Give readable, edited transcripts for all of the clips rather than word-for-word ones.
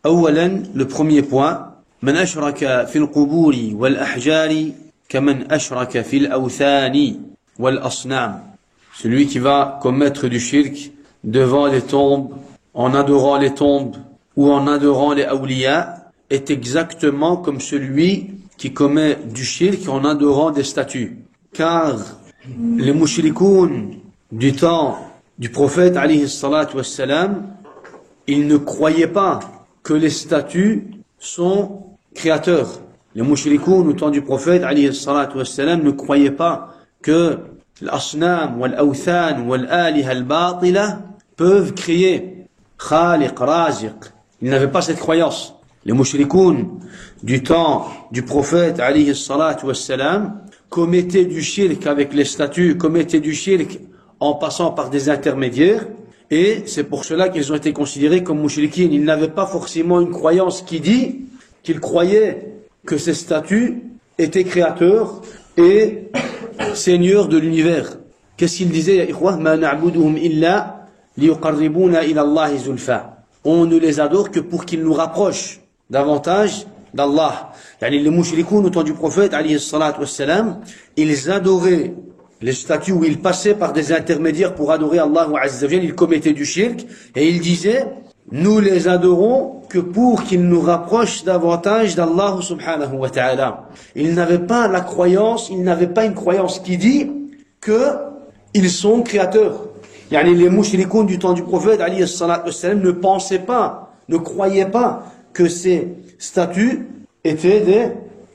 أولا, le premier point, من أشرك في القبور والأحجار كمن أشرك في الأوثان والأصنام. Celui qui va commettre du shirk devant les tombes, en adorant les tombes ou en adorant les awliya, est exactement comme celui qui commet du shirk en adorant des statues. Car les mushrikoun du temps du prophète alayhi salatu wassalam, ils ne croyaient pas que les statues sont créateurs. Les mushrikoun au temps du prophète alayhi salatu wassalam ne croyaient pas que l'asnam wal-awthan wal-aliha al-batila peuvent créer khaliq, raziq. Ils n'avaient pas cette croyance. Les mushrikoun du temps du prophète alayhi salatu wassalam commettaient du shirk avec les statues, commettaient du shirk en passant par des intermédiaires, et c'est pour cela qu'ils ont été considérés comme mushrikin. Ils n'avaient pas forcément une croyance qui dit qu'ils croyaient que ces statues étaient créateurs et seigneurs de l'univers. Qu'est-ce qu'ils disaient, ya ikhwah? Ma na'buduhum illa liyuqarribuna ila Allahi zulfa. On ne les adore que pour qu'ils nous rapprochent davantage d'Allah. Les mushrikoun au temps du prophète alayhi salatu wassalam, ils adoraient les statues où ils passaient par des intermédiaires pour adorer Allah Azza wa Jal. Ils commettaient du shirk et ils disaient, nous les adorons que pour qu'ils nous rapprochent davantage d'Allah subhanahu wa ta'ala. Ils n'avaient pas la croyance, ils n'avaient pas une croyance qui dit que ils sont créateurs. Les mushrikoun du temps du prophète alayhi salatu wassalam ne pensaient pas, ne croyaient pas que ces statues étaient des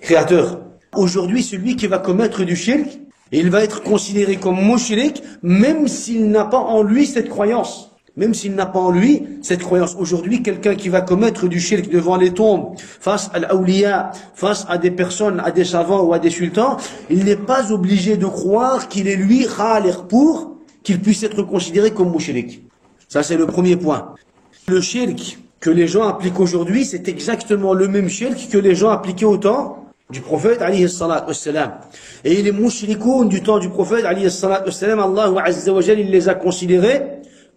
créateurs. Aujourd'hui, celui qui va commettre du shirk, il va être considéré comme mushrik, même s'il n'a pas en lui cette croyance. Même s'il n'a pas en lui cette croyance. Aujourd'hui, quelqu'un qui va commettre du shirk devant les tombes, face à l'awliya, face à des personnes, à des savants ou à des sultans, il n'est pas obligé de croire qu'il est lui khaliq pour qu'il puisse être considéré comme mushrik. Ça, c'est le premier point. Le shirk que les gens appliquent aujourd'hui, c'est exactement le même shirk que les gens appliquaient au temps du prophète alayhi salatu wassalam. Et les mushrikoun du temps du prophète alayhi salatu wassalam, Allah Azza wa Jal, il les a considérés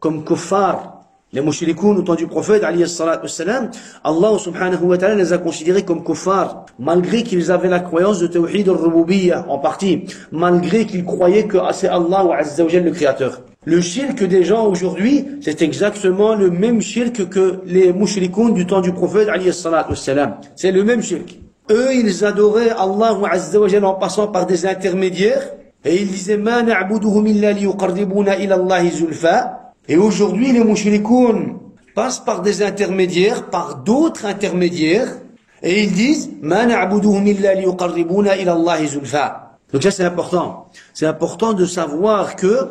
comme kuffar. Les mushrikoun au temps du prophète alayhi salatu wassalam, Allah subhanahu wa ta'ala les a considérés comme kuffar, malgré qu'ils avaient la croyance de tawhid al-rububiyyah en partie, malgré qu'ils croyaient que c'est Allah Azza wa Jal le créateur. Le shirk des gens aujourd'hui, c'est exactement le même shirk que les mushrikoun du temps du prophète alayhi salatu wassalam. C'est le même shirk. Eux, ils adoraient Allah Azza wa Jal en passant par des intermédiaires, et ils disaient ma na'buduhum illa liyuqarribuna ila Allahi zulfa. Et aujourd'hui, les mushrikoun passent par des intermédiaires, par d'autres intermédiaires, et ils disent ma na'buduhum illa liyuqarribuna ila Allahi zulfa. Donc ça, c'est important. C'est important de savoir que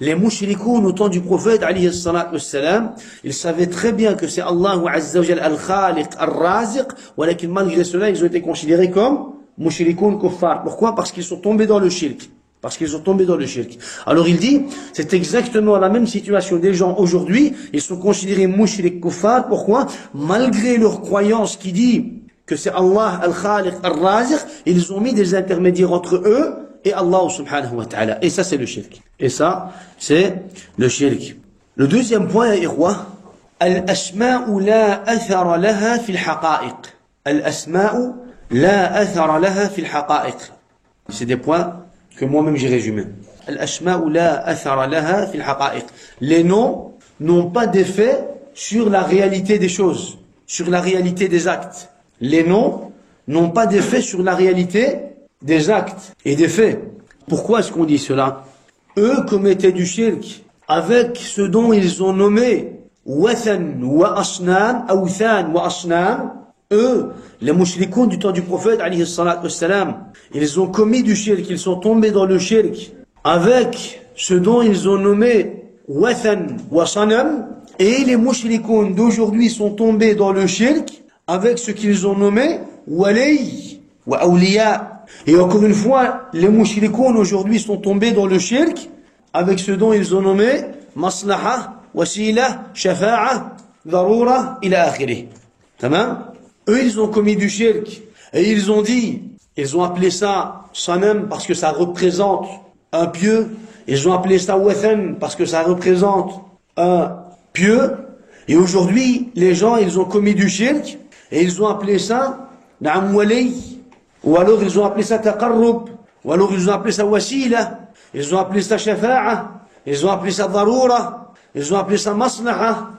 les mushrikoun au temps du prophète alayhi salatu wassalam, ils savaient très bien que c'est Allah Azza wa Jal al-Khaliq, al-Raziq, walakin malgré cela, ils ont été considérés comme mushrikoun kuffar. Pourquoi? Parce qu'ils sont tombés dans le shirk. Parce qu'ils sont tombés dans le shirk. Alors il dit, c'est exactement la même situation des gens aujourd'hui, ils sont considérés mushrik kuffar. Pourquoi? Malgré leur croyance qui dit que c'est Allah al-Khaliq, al-Raziq, ils ont mis des intermédiaires entre eux et Allah subhanahu wa ta'ala. Et ça, c'est le shirk. Et ça, c'est le shirk. Le deuxième point, ya ikhwa, al-asma'u la athara laha fil haqa'iq. Al-asma'u la athara laha fil haqa'iq. C'est des points que moi-même j'ai résumés. Al-asma'u la athara laha fil haqa'iq. Les noms n'ont pas d'effet sur la réalité des choses, sur la réalité des actes. Les noms n'ont pas d'effet sur la réalité des actes et des faits. Pourquoi est-ce qu'on dit cela? Eux commettaient du shirk avec ce dont ils ont nommé wathan wa asnam, awthan wa asnam. Eux, les mushrikoun du temps du prophète alayhi salatu wassalam, ils ont commis du shirk, ils sont tombés dans le shirk avec ce dont ils ont nommé wathan wa sanam. Et les mushrikoun d'aujourd'hui sont tombés dans le shirk avec ce qu'ils ont nommé wali wa awliya. Et encore une fois, les mushrikoun aujourd'hui sont tombés dans le shirk avec ce dont ils ont nommé maslaha, wasila, shafa'a, darura, ila akhirih. Tamam? Eux, ils ont commis du shirk et ils ont dit, ils ont appelé ça sanam parce que ça représente un pieu. Ils ont appelé ça wathan parce que ça représente un pieu. Et aujourd'hui, les gens, ils ont commis du shirk et ils ont appelé ça na'am wali, ou alors ils ont appelé ça taqarrub, ou alors ils ont appelé ça wasila, ils ont appelé ça shafa'a, ils ont appelé ça darura, ils ont appelé ça maslaha.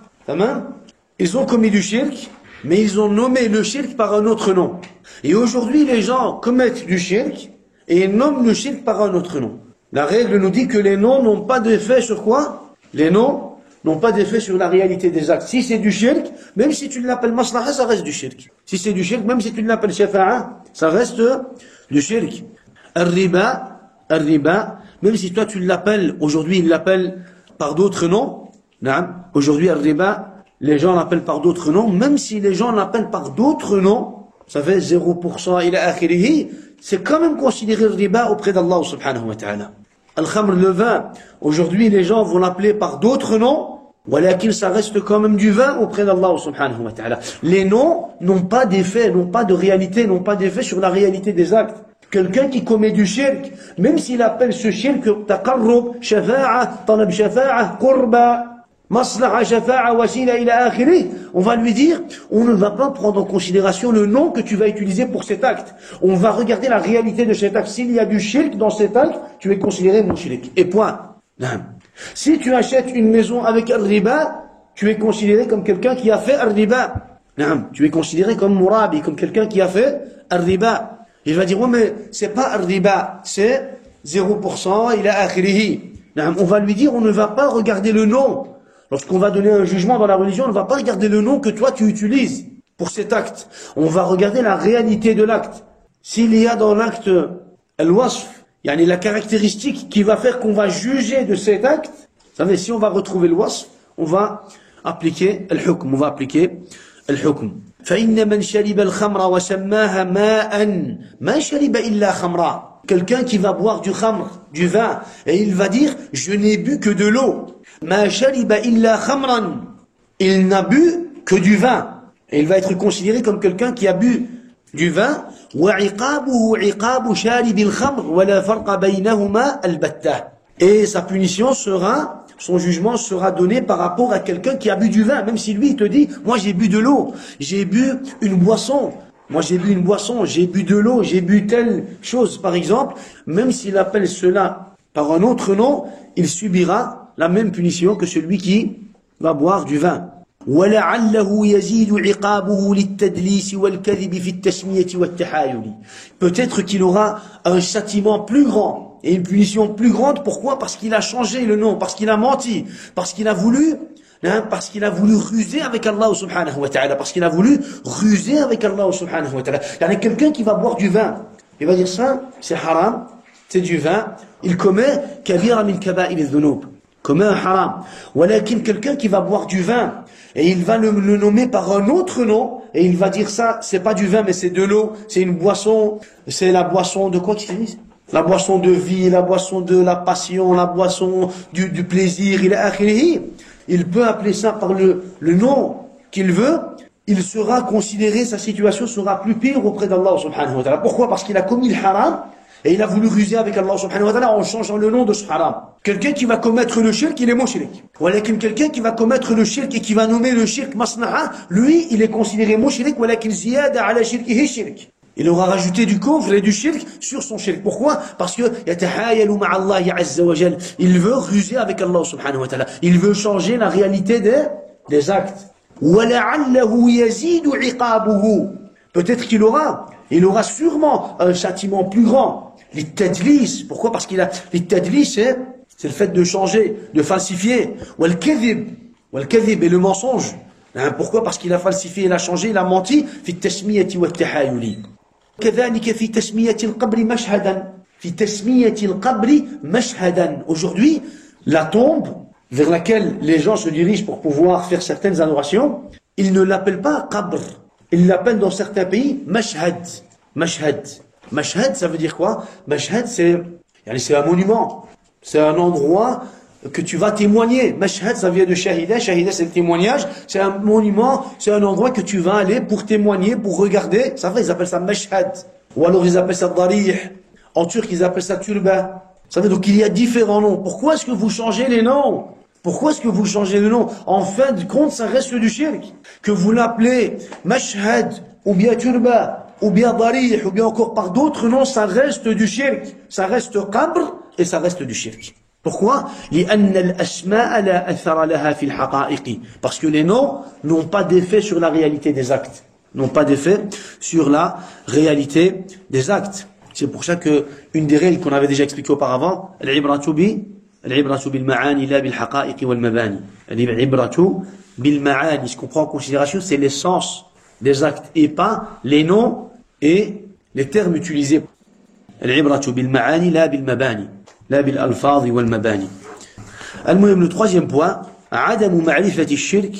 Ils ont commis du shirk, mais ils ont nommé le shirk par un autre nom. Et aujourd'hui, les gens commettent du shirk et ils nomment le shirk par un autre nom. La règle nous dit que les noms n'ont pas d'effet sur quoi? Les noms n'ont pas d'effet sur la réalité des actes. Si c'est du shirk, même si tu l'appelles maslaha, ça reste du shirk. Si c'est du shirk, même si tu l'appelles shafa'a, ça reste du shirk. Al-riba, même si toi tu l'appelles, aujourd'hui ils l'appellent par d'autres noms. Aujourd'hui al-riba, les gens l'appellent par d'autres noms, même si les gens l'appellent par d'autres noms, ça fait 0% ila akhirihi, c'est quand même considéré le riba auprès d'Allah subhanahu wa ta'ala. Al-khamr, le vin, aujourd'hui les gens vont l'appeler par d'autres noms, walakin ça reste quand même du vin auprès d'Allah subhanahu wa ta'ala. Les noms n'ont pas d'effet, n'ont pas de réalité, n'ont pas d'effet sur la réalité des actes. Quelqu'un qui commet du shirk, même s'il appelle ce shirk taqarrub, shafa'a, talab shafa'a, qurba, maslaha, shafa'a, wasila ila akhiri, on va lui dire, on ne va pas prendre en considération le nom que tu vas utiliser pour cet acte. On va regarder la réalité de cet acte. S'il y a du shirk dans cet acte, tu es considéré mushrik. Et point. Si tu achètes une maison avec al-riba, tu es considéré comme quelqu'un qui a fait al-riba. Tu es considéré comme murabi, comme quelqu'un qui a fait al-riba. Il va dire, ouais, mais c'est pas al-riba, c'est 0%, il a akhirihi. On va lui dire, on ne va pas regarder le nom. Lorsqu'on va donner un jugement dans la religion, on ne va pas regarder le nom que toi tu utilises pour cet acte. On va regarder la réalité de l'acte. S'il y a dans l'acte al-wasf, yani la caractéristique qui va faire qu'on va juger de cet acte, vous savez, si on va retrouver le wasf, on va appliquer al-hukm, on va appliquer al-hukm. فإن من شرب الخمر وسماها ماء ما شرب إلا خمرا. Quelqu'un qui va boire du khamr, du vin, et il va dire, je n'ai bu que de l'eau. ما شرب إلا خمرا. Il n'a bu que du vin. Et il va être considéré comme quelqu'un qui a bu du vin. وعقابه عقاب شارب الخمر ولا فرق بينهما البتة. Et sa punition sera, son jugement sera donné par rapport à quelqu'un qui a bu du vin. Même si lui, il te dit, moi j'ai bu de l'eau, j'ai bu une boisson. Moi j'ai bu une boisson, j'ai bu de l'eau, j'ai bu telle chose, par exemple. Même s'il appelle cela par un autre nom, il subira la même punition que celui qui va boire du vin. وَلَعَلَّهُ يَزِيدُ عِقَابُهُ لِلتَّدْلِيسِ وَالْكَذِبِ فِي التَّسْمِيَةِ وَالتَّحَايُلِ. Peut-être qu'il aura un châtiment plus grand et une punition plus grande. Pourquoi? Parce qu'il a changé le nom, parce qu'il a menti, parce qu'il a voulu ruser avec Allah subhanahu wa ta'ala, parce qu'il a voulu ruser avec Allah subhanahu wa ta'ala. Il y a quelqu'un qui va boire du vin, il va dire ça, c'est haram, c'est du vin, il commet kabira min kaba'ir al-dhunub, commet un haram. Walakin quelqu'un qui va boire du vin, et il va le nommer par un autre nom, et il va dire ça, c'est pas du vin, mais c'est de l'eau, c'est une boisson, c'est la boisson de quoi qu'il dit? La boisson de vie, la boisson de la passion, la boisson du plaisir, il peut appeler ça par le nom qu'il veut, il sera considéré, sa situation sera plus pire auprès d'Allah subhanahu wa ta'ala. Pourquoi? Parce qu'il a commis le haram, et il a voulu ruser avec Allah subhanahu wa ta'ala en changeant le nom de ce haram. Quelqu'un qui va commettre le shirk, il est mushrik. Walakin quelqu'un qui va commettre le shirk et qui va nommer le shirk masna'a, lui, il est considéré mushrik, walakin ziyada ala shirkihi shirk. Il aura rajouté du kufr et du shirk sur son shirk. Pourquoi? Parce que yatahayalu ma'allahi azza wa jal. Il veut ruser avec Allah subhanahu wa ta'ala. Il veut changer la réalité des actes. وَلَعَلَّهُ يَزِيدُ عِقَابُهُ. Peut-être qu'il aura sûrement un châtiment plus grand. Les tadlis. Pourquoi? Parce qu'il a, les tadlis, c'est le fait de changer, de falsifier. Wal-kadhib, et le mensonge. Pourquoi? Parce qu'il a falsifié, il a changé, il a menti. في التسمية والتحايل. كذلك في تسمية القبر مشهدا. في تسمية القبر مشهدا. Aujourd'hui, la tombe vers laquelle les gens se dirigent pour pouvoir faire certaines adorations, ils ne l'appellent pas qabr. Ils l'appellent dans certains pays mashhad. Mashhad. Mashhad, ça veut dire quoi? Mashhad, c'est un monument. C'est un endroit que tu vas témoigner. Mashhad, ça vient de shahida. Shahida, c'est le témoignage. C'est un monument, c'est un endroit que tu vas aller pour témoigner, pour regarder. Ça fait, ils appellent ça mashhad. Ou alors ils appellent ça darih. En turc, ils appellent ça turba. Ça veut donc il y a différents noms. Pourquoi est-ce que vous changez les noms? Pourquoi est-ce que vous changez de nom? En fin de compte, ça reste du shirk. Que vous l'appelez Mashhad, ou bien Turba, ou bien Darih, ou bien encore par d'autres noms, ça reste du shirk. Ça reste Qabr, et ça reste du shirk. Pourquoi? لأن الأسماء لا أثر لها في الحقائق. Parce que les noms n'ont pas d'effet sur la réalité des actes. N'ont pas d'effet sur la réalité des actes. C'est pour ça que une des règles qu'on avait déjà expliquées auparavant, العبرة بالمعاني لا بالحقائق والمباني. العبرة بالمعاني, ce qu'on prend en considération, c'est l'essence des actes et pas les noms et les termes utilisés. العبرة بالمعاني لا بالمباني. لا بالألفاظ والمباني. المهم, le troisième point, عدم معرفة الشرك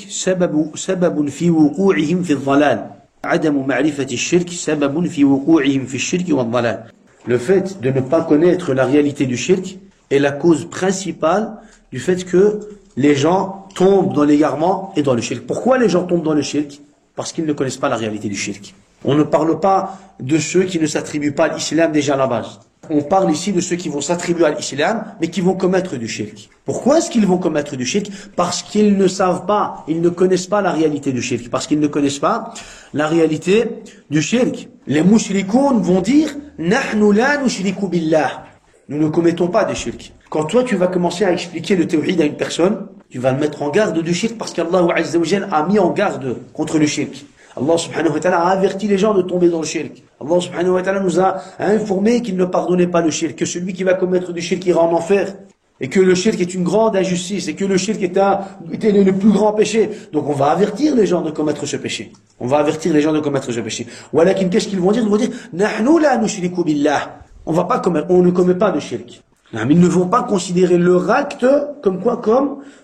سبب في وقوعهم في الضلال. عدم معرفة الشرك سبب في وقوعهم في الشرك والضلال. Le fait de ne pas connaître la réalité du shirk est la cause principale du fait que les gens tombent dans l'égarement et dans le shirk. Pourquoi les gens tombent dans le shirk? Parce qu'ils ne connaissent pas la réalité du shirk. On ne parle pas de ceux qui ne s'attribuent pas à l'islam déjà à la base. On parle ici de ceux qui vont s'attribuer à l'islam, mais qui vont commettre du shirk. Pourquoi est-ce qu'ils vont commettre du shirk? Parce qu'ils ne savent pas, ils ne connaissent pas la réalité du shirk. Parce qu'ils ne connaissent pas la réalité du shirk. Les mushrikoun vont dire, Nahnu la nushriku billah. Nous ne commettons pas de shirk. Quand toi tu vas commencer à expliquer le tawhid à une personne, tu vas le mettre en garde du shirk parce qu'Allah Azza wa Jal a mis en garde contre le shirk. Allah subhanahu wa ta'ala a averti les gens de tomber dans le shirk. Allah subhanahu wa ta'ala nous a informé qu'il ne pardonnait pas le shirk, que celui qui va commettre du shirk ira en enfer, et que le shirk est une grande injustice, et que le shirk était le plus grand péché. Donc on va avertir les gens de commettre ce péché. On va avertir les gens de commettre ce péché. Walakin, qu'est-ce qu'ils vont dire? Ils vont dire, Nahnu la nushriku billah. On ne commet pas de shirk. Ils ne vont pas considérer leur acte comme quoi?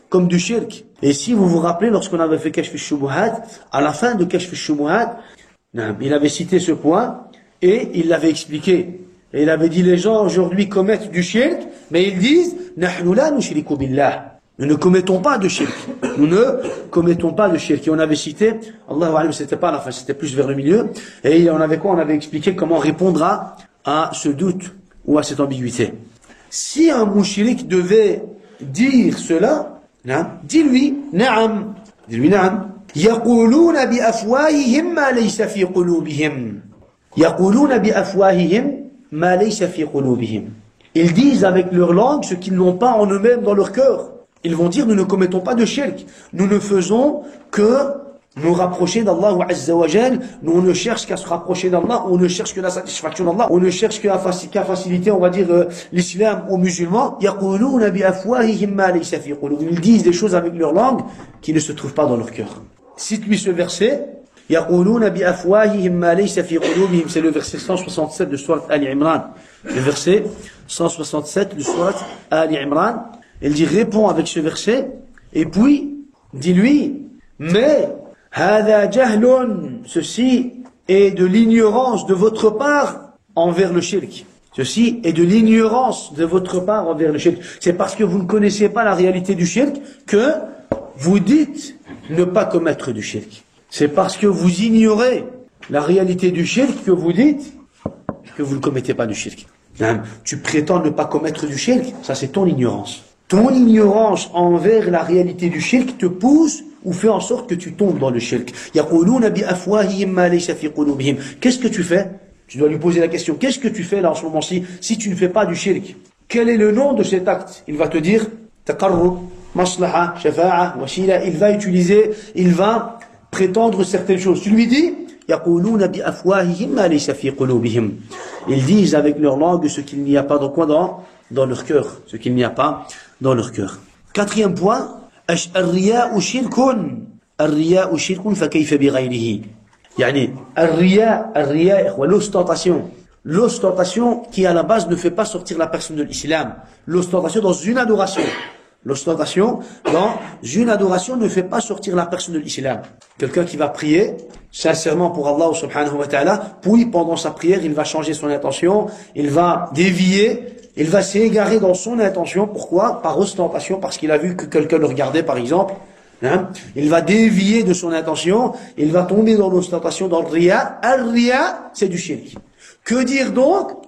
Comme du shirk. Et si vous vous rappelez, lorsqu'on avait fait Kashf al-Shubuhat, à la fin de Kashf al-Shubuhat, il avait cité ce point, et il l'avait expliqué. Et il avait dit, les gens aujourd'hui commettent du shirk, mais ils disent, Nahnu la nushriku billah. Nous ne commettons pas de shirk. Nous ne commettons pas de shirk. Et on avait cité, Allahu Alam, c'était pas à la fin, c'était plus vers le milieu. Et on avait quoi? On avait expliqué comment répondre à ce doute ou à cette ambiguïté. Si un mushrik devait dire cela, dis-lui, na'am. Dis-lui, na'am. يقولون بأفواههم ما ليس في قلوبهم. يقولون بأفواههم ما ليس في قلوبهم. Ils disent avec leur langue ce qu'ils n'ont pas en eux-mêmes dans leur cœur. Ils vont dire, nous ne commettons pas de shirk. Nous ne faisons que nous rapprocher d'Allah Azza wa Jal. Nous, on ne cherche qu'à se rapprocher d'Allah. On ne cherche que la satisfaction d'Allah. On ne cherche qu'à faciliter, on va dire, l'islam aux musulmans. يقولون بأفواههم ما ليس في قلوبهم. Ils disent des choses avec leur langue qui ne se trouvent pas dans leur cœur. Cite-lui ce verset. يقولون بأفواههم ما ليس في قلوبهم. C'est le verset 167 de Surat Ali Imran. Le verset 167 de Surat Ali Imran. Il dit, réponds avec ce verset. Et puis, dis-lui, mais هذا جهل, ceci est de l'ignorance de votre part envers le shirk. Ceci est de l'ignorance de votre part envers le shirk. C'est parce que vous ne connaissez pas la réalité du shirk que vous dites ne pas commettre du shirk. C'est parce que vous ignorez la réalité du shirk que vous dites que vous ne commettez pas du shirk. Tu prétends ne pas commettre du shirk, ça c'est ton ignorance. Ton ignorance envers la réalité du shirk te pousse ou fait en sorte que tu tombes dans le shirk. Qu'est-ce que tu fais? Tu dois lui poser la question. Qu'est-ce que tu fais là en ce moment-ci si tu ne fais pas du shirk? Quel est le nom de cet acte? Il va te dire taqarrub, maslaha, shafa'a, wasila. Il va prétendre certaines choses. Tu lui dis ils disent avec leur langue ce qu'il n'y a pas dans leur cœur. Ce qu'il n'y a pas dans leur cœur. Quatrième point, الرياء شرك. الرياء شرك فكيف بغيره. يعني الرياء l'ostentation qui à la base ne fait pas sortir la personne de l'islam. L'ostentation dans une adoration. L'ostentation dans une adoration ne fait pas sortir la personne de l'islam. Quelqu'un qui va prier sincèrement pour Allah subhanahu wa ta'ala, puis pendant sa prière, il va changer son intention, il va dévier, il va s'égarer dans son intention. Pourquoi? Par ostentation, parce qu'il a vu que quelqu'un le regardait par exemple. Il va dévier de son intention, il va tomber dans l'ostentation, dans le riya. Al-riya, c'est du shirk. Que dire donc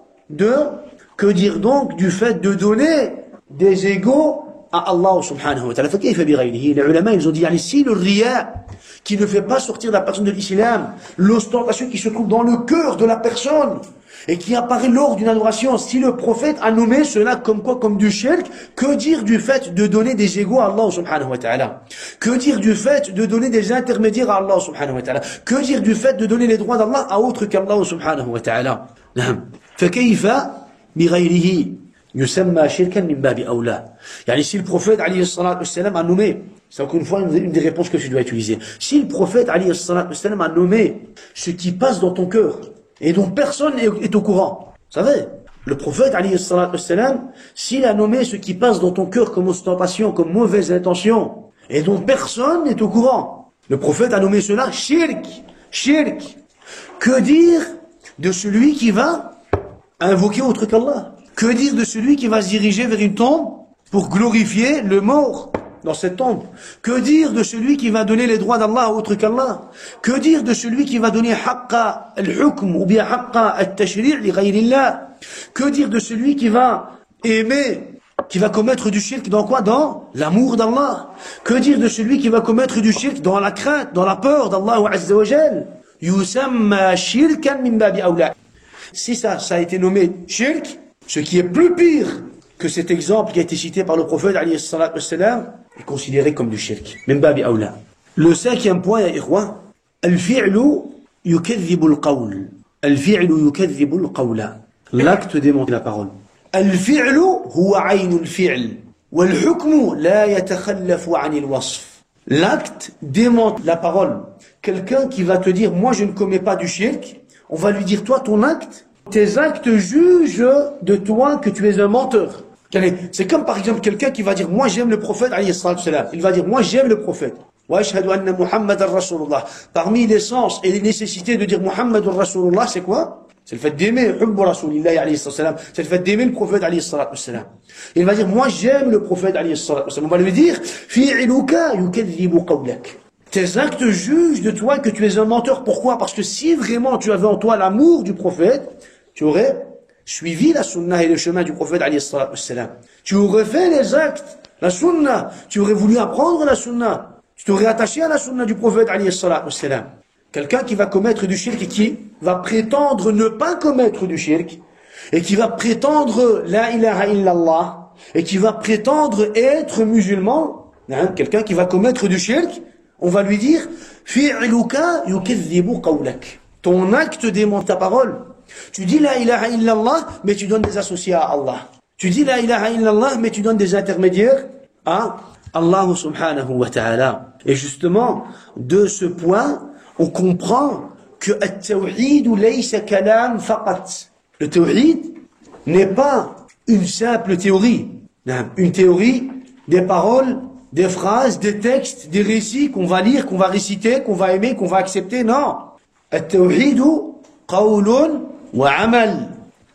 du fait de donner des égaux à Allah subhanahu wa ta'ala. فكيف بغيره? Les ulama, ils ont dit, si le riya, qui ne fait pas sortir la personne de l'islam, l'ostentation qui se trouve dans le cœur de la personne, et qui apparaît lors d'une adoration, si le prophète a nommé cela comme quoi? Comme du shirk, que dire du fait de donner des égaux à Allah subhanahu wa ta'ala? Que dire du fait de donner des intermédiaires à Allah subhanahu wa ta'ala? Que dire du fait de donner les droits d'Allah à autre qu'Allah subhanahu wa ta'ala? فكيف بغيره يسمى شركا من باب أولى. يعني si le prophète عليه الصلاة والسلام a nommé, c'est encore une fois une des réponses que tu dois utiliser, si le prophète عليه الصلاة والسلام a nommé ce qui passe dans ton cœur et dont personne est au courant, vous savez, le prophète عليه الصلاة والسلام, s'il a nommé ce qui passe dans ton cœur comme ostentation, comme mauvaise intention et dont personne n'est au courant, le prophète a nommé cela shirk, shirk. Que dire de celui qui va invoquer autre qu'Allah? Que dire de celui qui va se diriger vers une tombe pour glorifier le mort dans cette tombe? Que dire de celui qui va donner les droits d'Allah à autre qu'Allah? Que dire de celui qui va donner haqqa al-hukm ou bien haqqa al-tashri' li ghayrillah? Que dire de celui qui va aimer, qui va commettre du shirk dans quoi? Dans l'amour d'Allah. Que dire de celui qui va commettre du shirk dans la crainte, dans la peur d'Allah azza wa jal? Yusamma shirkan min babi awla. Si ça a été nommé shirk, ce qui est plus pire que cet exemple qui a été cité par le prophète alayhi salatu wassalam, est considéré comme du shirk. Min babi awla. Le cinquième point, ya ikhwa, al-fi'lu yukadhibu al-qawl. Al-fi'lu yukadhibu al-qawla. L'acte dément la parole. Al-fi'lu huwa aynu al-fi'l. Wal-hukmu la yatakhallafu 'an al-wasf. L'acte démente la parole. Quelqu'un qui va te dire, moi je ne commets pas du shirk, on va lui dire, toi ton acte, tes actes jugent de toi que tu es un menteur. C'est comme par exemple quelqu'un qui va dire, moi j'aime le prophète, alayhi salatu salam. Il va dire, moi j'aime le prophète. Wa ashhadu anna Muhammadan Rasulullah. Parmi les sens et les nécessités de dire Muhammadan Rasulullah, c'est quoi? C'est le fait d'aimer Hubbu Rasulillah alayhi salam. C'est le fait d'aimer le prophète alayhi salatu salam. Il va dire, moi j'aime le prophète alayhi salatu salam. On va lui dire, fi'luka yukadhibu qawlak. Tes actes jugent de toi que tu es un menteur. Pourquoi? Parce que si vraiment tu avais en toi l'amour du prophète, tu aurais suivi la sunna et le chemin du prophète alayhi salatu wassalam. Tu aurais fait les actes, la sunna. Tu aurais voulu apprendre la sunna. Tu t'aurais attaché à la sunna du prophète alayhi salatu wassalam. Quelqu'un qui va commettre du shirk et qui va prétendre ne pas commettre du shirk et qui va prétendre la ilaha illallah et qui va prétendre être musulman, quelqu'un qui va commettre du shirk, on va lui dire fi'luka yukadhibu qawlak. Ton acte dément ta parole. Tu dis la ilaha illallah, mais tu donnes des associés à Allah. Tu dis la ilaha illallah, mais tu donnes des intermédiaires à Allah subhanahu wa ta'ala. Et justement, de ce point, on comprend que at-tawhid laysa kalam faqat. Le tawhid n'est pas une simple théorie. Une théorie, des paroles, des phrases, des textes, des récits qu'on va lire, qu'on va réciter, qu'on va aimer, qu'on va accepter. Non. At-tawhid qawlun wa amal.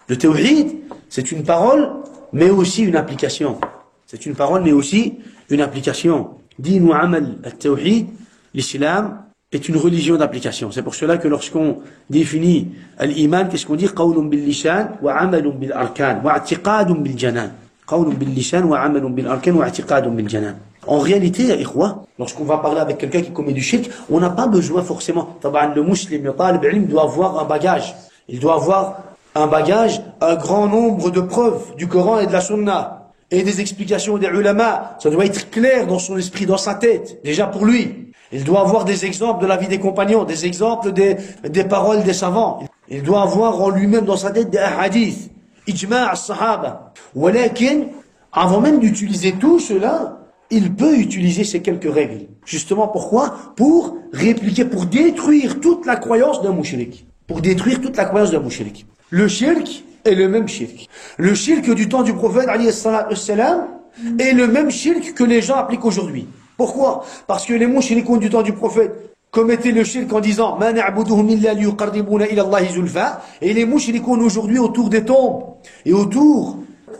Le tawhid, c'est une parole, mais aussi une application. C'est une parole, mais aussi une application. Din wa amal. At-tawhid, l'islam, est une religion d'application. C'est pour cela que lorsqu'on définit l'iman, qu'est-ce qu'on dit? Qawlun bil lisan wa amalun bil arkan wa i'tiqadun bil janan. Qawlun bil lisan wa amalun bil arkan wa i'tiqadun bil janan. En réalité, ya ikhwa, lorsqu'on va parler avec quelqu'un qui commet du shirk, on n'a pas besoin forcément. Le musulman, le talib ilm doit avoir un bagage. Il doit avoir un bagage, un grand nombre de preuves du Coran et de la Sunna et des explications des ulama. Ça doit être clair dans son esprit, dans sa tête, déjà pour lui. Il doit avoir des exemples de la vie des compagnons, des exemples des paroles des savants. Il doit avoir en lui-même dans sa tête des hadiths, ijma' as-sahaba. Walakin, avant même d'utiliser tout cela, il peut utiliser ces quelques règles. Justement, pourquoi? Pour répliquer, pour détruire toute la croyance d'un mushrik. Pour détruire toute la croyance d'un mushrik. Le shirk est le même shirk. Le shirk du temps du prophète, alayhi salatu wassalam, est le même shirk que les gens appliquent aujourd'hui. Pourquoi? Parce que les mushrikoun du temps du prophète commettaient le shirk en disant Ma na'buduhum illa liyuqarribuna ila Allahi zulfa. Et les mushrikoun aujourd'hui autour des tombes et autour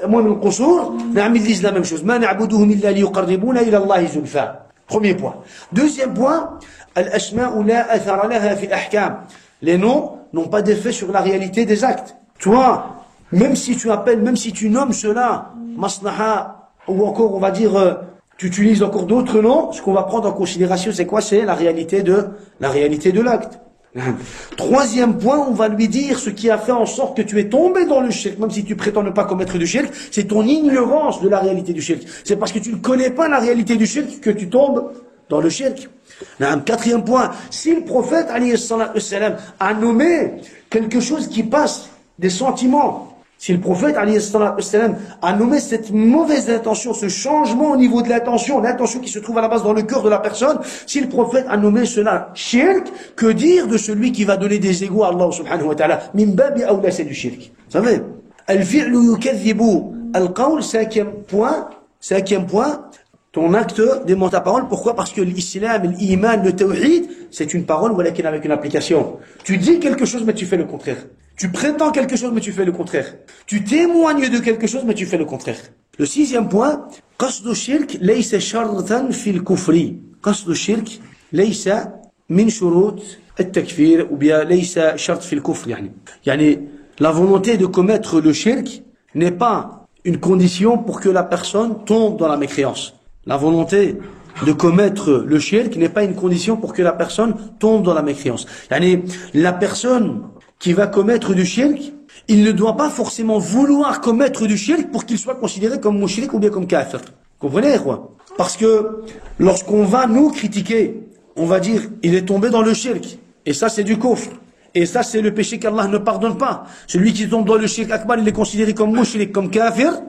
min qusur, ils disent la même chose. Ma na'buduhum illa liyuqarribuna ila Allahi zulfa. Premier point. Deuxième point, al-asma'u la athara laha fi al-ahkam. Les noms n'ont pas d'effet sur la réalité des actes. Toi, même si tu appelles, même si tu nommes cela maslaha ou encore on va dire, tu utilises encore d'autres noms, ce qu'on va prendre en considération, c'est quoi? C'est la réalité de l'acte. Troisième point, on va lui dire ce qui a fait en sorte que tu es tombé dans le shirk, même si tu prétends ne pas commettre du shirk, c'est ton ignorance de la réalité du shirk. C'est parce que tu ne connais pas la réalité du shirk que tu tombes dans le shirk. Quatrième point, si le prophète alayhi salam a nommé quelque chose qui passe des sentiments, si le prophète alayhi salam a nommé cette mauvaise intention, ce changement au niveau de l'intention qui se trouve à la base dans le cœur de la personne, si le prophète a nommé cela shirk, que dire de celui qui va donner des égos à Allah subhanahu wa ta'ala? Min babi awla, c'est du shirk. Vous savez, al-fi'lu yukadhibu al-qawl, cinquième point, ton acte dément ta parole. Pourquoi? Parce que l'islam, l'iman, le tawhid, c'est une parole, voilà, qui est avec une application. Tu dis quelque chose, mais tu fais le contraire. Tu prétends quelque chose, mais tu fais le contraire. Tu témoignes de quelque chose, mais tu fais le contraire. Le sixième point, qasdu shirk laysa shartan fil kufri. Qasdu shirk laysa min shurut al-takfir, ou bien laysa shart fil kufr, yani, la volonté de commettre le shirk n'est pas une condition pour que la personne tombe dans la mécréance. La volonté de commettre le shirk n'est pas une condition pour que la personne tombe dans la mécréance. La personne qui va commettre du shirk, il ne doit pas forcément vouloir commettre du shirk pour qu'il soit considéré comme mushrik ou bien comme kafir. Comprenez quoi? Parce que lorsqu'on va nous critiquer, on va dire il est tombé dans le shirk, et ça c'est du kufr, et ça c'est le péché qu'Allah ne pardonne pas. Celui qui tombe dans le shirk akbar, il est considéré comme mushrik, comme kafir.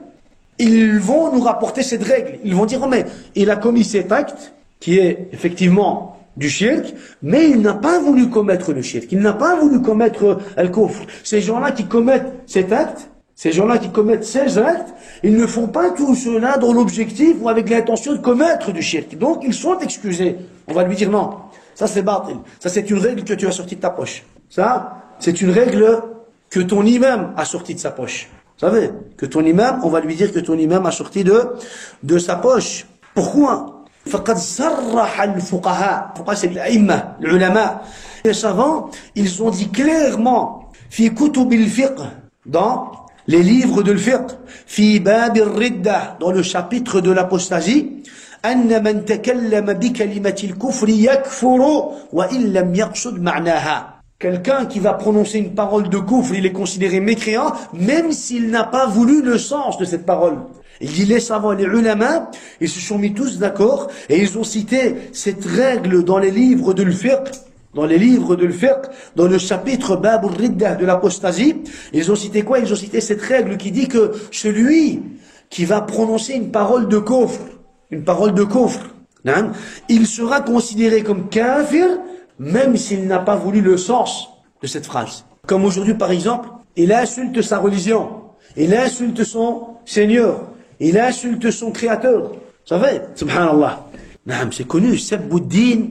Ils vont nous rapporter cette règle. Ils vont dire, oh, mais il a commis cet acte, qui est effectivement du shirk, mais il n'a pas voulu commettre le shirk. Il n'a pas voulu commettre al-kufr. Ces gens-là qui commettent cet acte, ces gens-là qui commettent ces actes, ils ne font pas tout cela dans l'objectif ou avec l'intention de commettre du shirk. Donc, ils sont excusés. On va lui dire, non, ça c'est batil. Ça c'est une règle que tu as sortie de ta poche. Ça, c'est une règle que ton imam a sortie de sa poche. Vous savez, que ton imam, on va lui dire que ton imam a sorti de sa poche. Pourquoi? فَقَدْ صَرَّحَ الْفُقَهَا. Pourquoi? C'est l'a'imma, l'ulama. Les savants, ils ont dit clairement, في كتب الفقه, dans les livres de l'fiqh, في باب الردة, dans le chapitre de l'apostasie, أن من تكلم بكلمة الكفر يكفر وإن لم يقصد معناها. Quelqu'un qui va prononcer une parole de kufr, il est considéré mécréant, même s'il n'a pas voulu le sens de cette parole. Il dit les savants, les ulama, ils se sont mis tous d'accord, et ils ont cité cette règle dans les livres de l'fiqh, dans le chapitre Bab al-Riddah de l'apostasie. Ils ont cité quoi? Ils ont cité cette règle qui dit que celui qui va prononcer une parole de kufr, il sera considéré comme kafir, même s'il n'a pas voulu le sens de cette phrase. Comme aujourd'hui, par exemple, il insulte sa religion, il insulte son Seigneur, il insulte son Créateur. Vous savez, subhanallah. C'est connu, Sabbouddin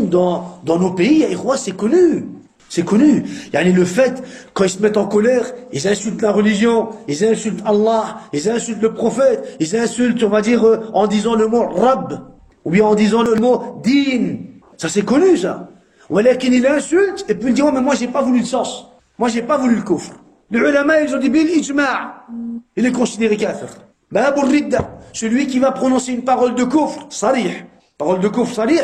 dans nos pays, c'est connu. C'est connu. Le fait, quand ils se mettent en colère, ils insultent la religion, ils insultent Allah, ils insultent le prophète, ils insultent, on va dire, en disant le mot Rabb, ou bien en disant le mot Din. Ça c'est connu ça. Il insulte et puis il dit, oh mais moi j'ai pas voulu le sens. Moi j'ai pas voulu le kufr. Les ulama ils ont dit bil ijma'. Il est considéré kafir. Babur ridda. Celui qui va prononcer une parole de kufr, sarih. Parole de kufr, sarih.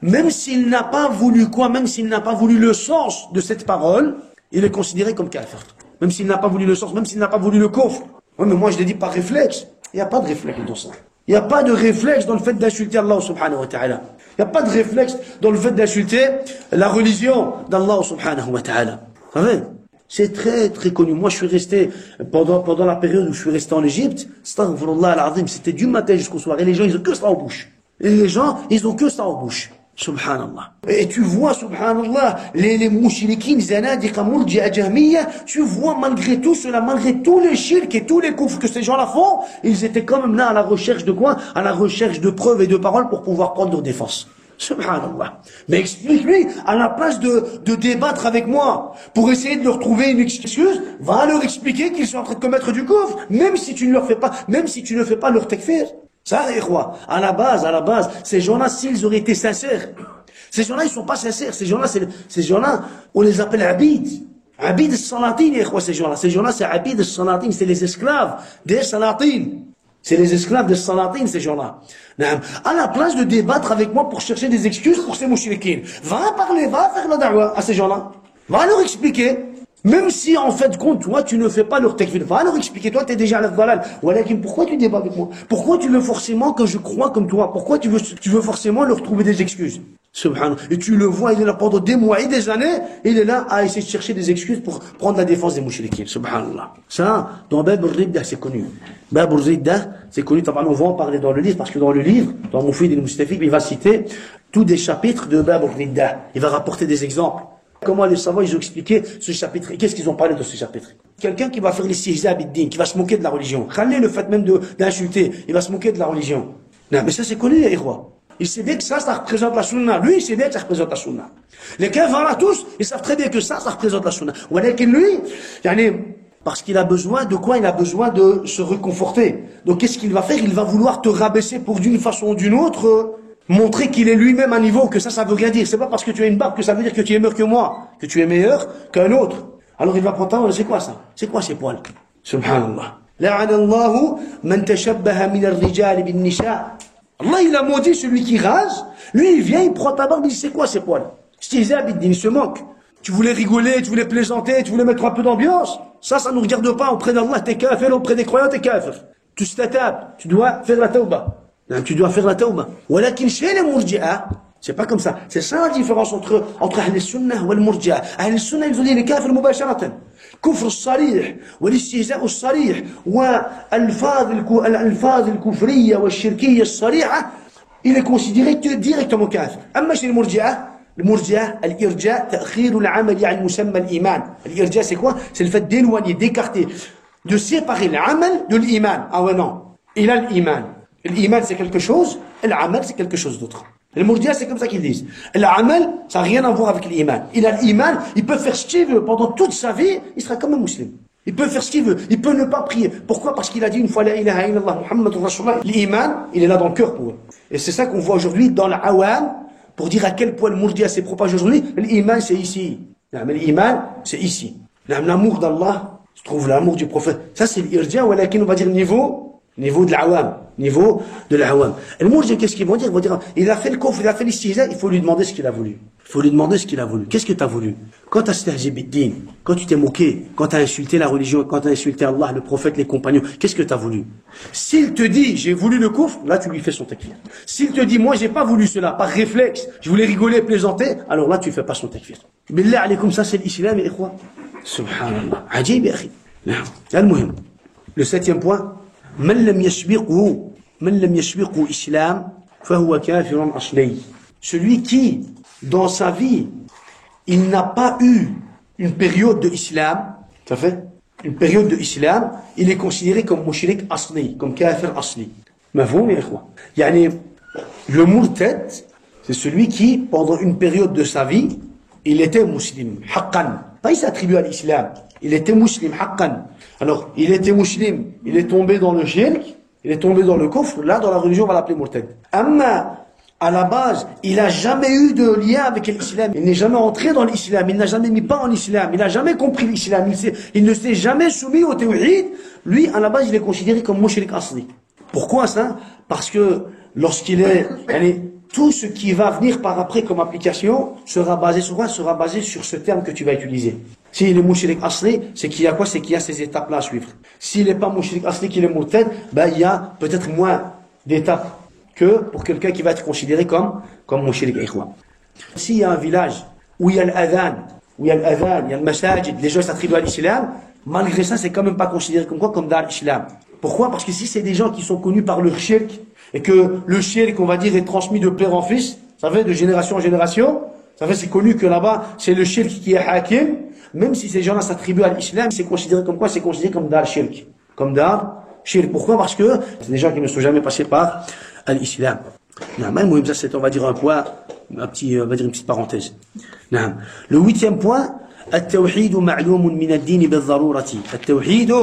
Même s'il n'a pas voulu quoi, même s'il n'a pas voulu le sens de cette parole, il est considéré comme kafir. Même s'il n'a pas voulu le sens, même s'il n'a pas voulu le kufr. Oui mais moi je l'ai dit par réflexe. Il n'y a pas de réflexe dans ça. Il n'y a pas de réflexe dans le fait d'insulter Allah subhanahu wa ta'ala. Il n'y a pas de réflexe dans le fait d'insulter la religion d'Allah subhanahu wa ta'ala. Vous savez, c'est très très connu. Moi je suis resté, pendant la période où je suis resté en Égypte, astaghfirullah al-azim, c'était du matin jusqu'au soir. Et les gens ils ont que ça en bouche. Subhanallah. Et tu vois, subhanallah, les mouchriquines, zanadiqa, murji'a, jahmiya, tu vois malgré tout cela, malgré tous les shirks et tous les kufrs que ces gens-là font, ils étaient quand même là à la recherche de quoi? À la recherche de preuves et de paroles pour pouvoir prendre leur défense. Subhanallah. Mais explique-lui, à la place de débattre avec moi, pour essayer de leur trouver une excuse, va leur expliquer qu'ils sont en train de commettre du kufr, même si tu ne fais pas leur takfir. Ça, à la base, ces gens-là, s'ils auraient été sincères, ces gens-là, ils sont pas sincères. Ces gens-là, on les appelle abid. Abid al-salatin, ces gens-là, c'est abid al-salatin, c'est les esclaves des salatines. C'est les esclaves des Salatines, ces gens-là. À la place de débattre avec moi pour chercher des excuses pour ces mouchriquines, va parler, va faire la da'wah à ces gens-là. Va leur expliquer. Même si, en fait, compte, toi, tu ne fais pas leur takfir. Va leur expliquer. Toi, tu es déjà à la dalal. Walakin, pourquoi tu débats avec moi? Pourquoi tu veux forcément que je croie comme toi? Pourquoi tu veux forcément leur trouver des excuses? Subhanallah. Et tu le vois, il est là pendant des mois et des années, il est là à essayer de chercher des excuses pour prendre la défense des mouchriquines. Subhanallah. Ça, dans Bab al-Ridda, c'est connu. Bab al-Ridda, c'est connu. On va en parler dans le livre, parce que dans le livre, dans Mufid al-Mustafid, il va citer tous des chapitres de Bab al-Ridda. Il va rapporter des exemples. Comment les savants, ils ont expliqué ce chapitre. Et qu'est-ce qu'ils ont parlé de ce chapitre? Quelqu'un qui va faire l'istihza bid-din, qui va se moquer de la religion. Khalé, le fait même d'insulter, il va se moquer de la religion. Non, mais ça, c'est connu, les héros. Il sait bien que ça représente la sunna. Lui, il sait bien que ça représente la sunna. Les kafara tous, ils savent très bien que ça représente la sunna. Walakin lui, parce qu'il a besoin de quoi? Il a besoin de se réconforter. Donc, qu'est-ce qu'il va faire? Il va vouloir te rabaisser pour d'une façon ou d'une autre, montrer qu'il est lui-même à niveau, que ça veut rien dire. C'est pas parce que tu as une barbe que ça veut dire que tu es meilleur que moi, que tu es meilleur qu'un autre. Alors il va prendre, c'est quoi ça? C'est quoi ces poils? Subhanallah. La'anallahu man tashabbaha min ar-rijal bin nisa. Allah, il a maudit celui qui rase. Lui, il vient, il prend ta barbe, il dit, c'est quoi ces poils? Il se moque. Tu voulais rigoler, tu voulais plaisanter, tu voulais mettre un peu d'ambiance. Ça nous regarde pas. Auprès d'Allah, t'es kafir, auprès des croyants, t'es kafir. Tu te tapes, tu dois faire la tauba. Tu dois faire la tauba. Walakin chez les murji'a, c'est pas comme ça. C'est ça la différence entre Ahl Sunnah et le murji'a. Ahl Sunnah, ils ont dit les kafirs mubasharatan. كفر الصريح والاستهزاء الصريح والألفاظ الكفرية والشركية الصريحة il est considéré directement كافر. أما chez les murji'a, الإرجاء تأخير العمل عن مسمى الإيمان. الإرجاء c'est quoi? C'est le fait d'éloigner, d'écarter, de séparer l'amal de l'iman. Ah ouais non, il a l'iman. L'iman c'est quelque chose, et l'amal c'est quelque chose d'autre. Les murji'a c'est comme ça qu'ils disent. L'amal ça n'a rien à voir avec l'iman. Il a l'iman, il peut faire ce qu'il veut pendant toute sa vie, il sera comme un musulman. Il peut faire ce qu'il veut, il peut ne pas prier. Pourquoi? Parce qu'il a dit une fois la ilaha illallah Muhammadur Rasulullah. L'iman, il est là dans le cœur pour eux. Et c'est ça qu'on voit aujourd'hui dans l'awam, pour dire à quel point le murji'a s'est propagé aujourd'hui. L'iman c'est ici. Mais l'iman c'est ici. L'amour d'Allah se trouve l'amour du prophète. Ça c'est l'irja, ou on va dire niveau de l'awam. Niveau de l'awam. Et le murji'a, qu'est-ce qu'ils vont dire? Ils vont dire, il a fait le kufr, il a fait l'istihza, il faut lui demander ce qu'il a voulu. Il faut lui demander ce qu'il a voulu. Qu'est-ce que tu as voulu? Quand tu as stahzi bid-din, quand tu t'es moqué, quand tu as insulté la religion, quand tu as insulté Allah, le prophète, les compagnons, qu'est-ce que tu as voulu? S'il te dit, j'ai voulu le kufr, là tu lui fais son takfir. S'il te dit, moi j'ai pas voulu cela, par réflexe, je voulais rigoler, plaisanter, alors là tu fais pas son takfir. Billah alaykoum, ça c'est l'islam, et quoi? Subhanallah. Ajib, ya akhi. Al-muhim. Le 7e point. من لم يسبقه إسلام فهو كافر أصلي. Celui qui, dans sa vie, il n'a pas eu une période de islam, ça fait une période de islam, il est considéré comme mushrik asli, comme kafir asli. Mafhoum ya ikhwa. Yani, le murtad, c'est celui qui, pendant une période de sa vie, il était musulman, haqqan. Pas il s'attribue à l'islam. Il était musulman, haqqan. Alors, il était musulman, il est tombé dans le shirk, il est tombé dans le kufr, là, dans la religion, on va l'appeler murtad. Amma, à la base, il n'a jamais eu de lien avec l'islam, il n'est jamais entré dans l'islam, il n'a jamais mis pas en islam, il n'a jamais compris l'islam, il ne s'est jamais soumis au tawhid. Lui, à la base, il est considéré comme mushrik asli. Pourquoi ça? Parce que lorsqu'il est, tout ce qui va venir par après comme application sera basé sur quoi? Sera basé sur ce terme que tu vas utiliser. S'il est mushrik asli, c'est qu'il y a quoi? C'est qu'il y a ces étapes-là à suivre. S'il n'est pas mushrik asli, qu'il est murtad, il y a peut-être moins d'étapes que pour quelqu'un qui va être considéré comme mushrik ikhwa. S'il y a un village où il y a l'adhan, il y a le masajid, les gens s'attribuent à l'islam, malgré ça, c'est quand même pas considéré comme quoi? Comme dans l'islam. Pourquoi? Parce que si c'est des gens qui sont connus par leur shirk, et que le shirk, on va dire, est transmis de père en fils, ça fait de génération en génération, ça fait c'est connu que là-bas, c'est le shirk qui est hakim, même si ces gens-là s'attribuent à l'islam, c'est considéré comme quoi? C'est considéré comme dar shirk. Comme dar shirk. Pourquoi? Parce que c'est des gens qui ne sont jamais passés par l'islam. Ça c'est, on va dire, un point, on va dire une petite parenthèse. Le 8e point, التوحيد معلوم من الدين بالضرورة. التوحيد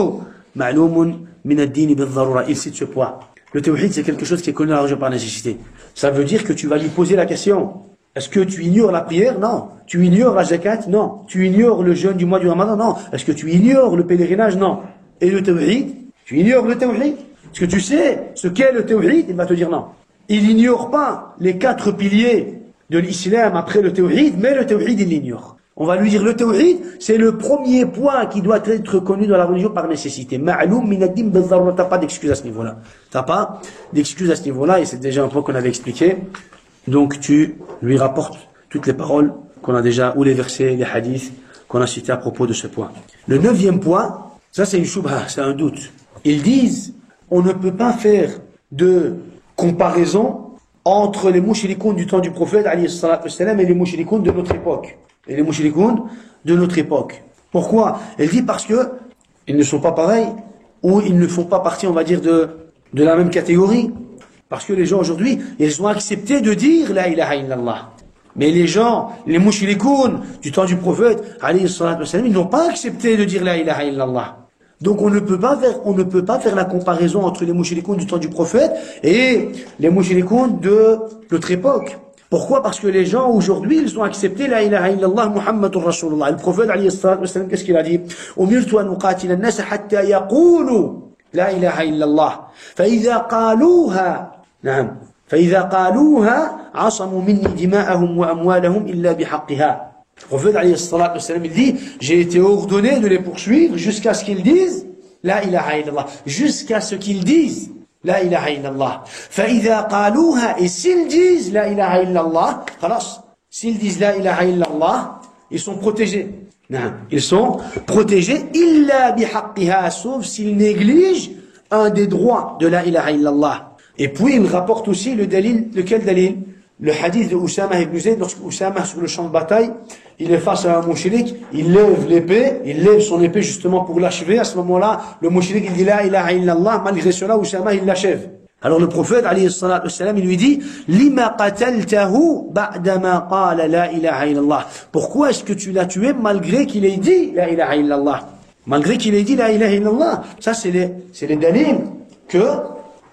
معلوم من الدين بالضرورة. Il cite ce point. Le tawhid, c'est quelque chose qui est connu dans la religion par nécessité. Ça veut dire que tu vas lui poser la question. Est-ce que tu ignores la prière? Non. Tu ignores la zakat? Non. Tu ignores le jeûne du mois du Ramadan? Non. Est-ce que tu ignores le pèlerinage? Non. Et le tawhid? Tu ignores le tawhid? Est-ce que tu sais ce qu'est le tawhid? Il va te dire non. Il ignore pas les 4 piliers de l'islam après le tawhid, mais le tawhid, il l'ignore. On va lui dire le tawhid, c'est le premier point qui doit être reconnu dans la religion par nécessité. Ma'loum min ad-din bil-darura. T'as pas d'excuse à ce niveau-là. T'as pas d'excuse à ce niveau-là, et c'est déjà un point qu'on avait expliqué. Donc tu lui rapportes toutes les paroles qu'on a déjà, ou les versets, les hadiths qu'on a cités à propos de ce point. Le 9e point, ça c'est une shubha, c'est un doute. Ils disent, on ne peut pas faire de comparaison entre les mouchrikoun du temps du prophète alayhi salatu wassalam et les mouchrikoun de notre époque. Et les mouchrikoun de notre époque. Pourquoi? Elle dit parce que ils ne sont pas pareils, ou ils ne font pas partie, on va dire, de la même catégorie. Parce que les gens aujourd'hui, ils ont accepté de dire la ilaha illallah. Mais les gens, les mouchrikoun du temps du prophète alayhi salatu wassalam, ils n'ont pas accepté de dire la ilaha illallah. Donc on ne peut pas faire la comparaison entre les mouchrikoun du temps du prophète et les mouchrikoun de notre époque. Pourquoi? Parce que les gens aujourd'hui, ils ont accepté la ilaha illallah Muhammadur Rasulullah. Le prophète alayhi salatu wassalam, qu'est-ce qu'il a dit? Umirtu an uqatila an-nas hatta yaqulu la ilaha illallah. Fa idha qaluha, na'am. Fa idha qaluha, asamu minni dima'ahum wa amwalahum illa bihaqqiha. Le prophète alayhi salatu wassalam, il dit, j'ai été ordonné de les poursuivre jusqu'à ce qu'ils disent la ilaha illallah. Jusqu'à ce qu'ils disent la ilaha illallah. فَإِذَا قَالُوهَا. Et s'ils disent la ilaha illallah, خلاص, s'ils disent la ilaha illallah, ils sont protégés. Non, ils sont protégés illa bihaqqiha, sauf s'ils négligent un des droits de la ilaha illallah. Et puis il rapporte aussi le dalil, lequel dalil? Le hadith de Oussama ibn Zayd, lorsque Oussama sur le champ de bataille, il est face à un mouchrik, il lève l'épée, il lève son épée justement pour l'achever. À ce moment-là, le mouchrik, il dit la ilaha illallah, malgré cela, Oussama, il l'achève. Alors le prophète, alayhi salatu wassalam, il lui dit, lima qataltahu ba'dama qala la ilaha illallah. Pourquoi est-ce que tu l'as tué malgré qu'il ait dit la ilaha illallah? Malgré qu'il ait dit la ilaha illallah. Ça, c'est les dalils que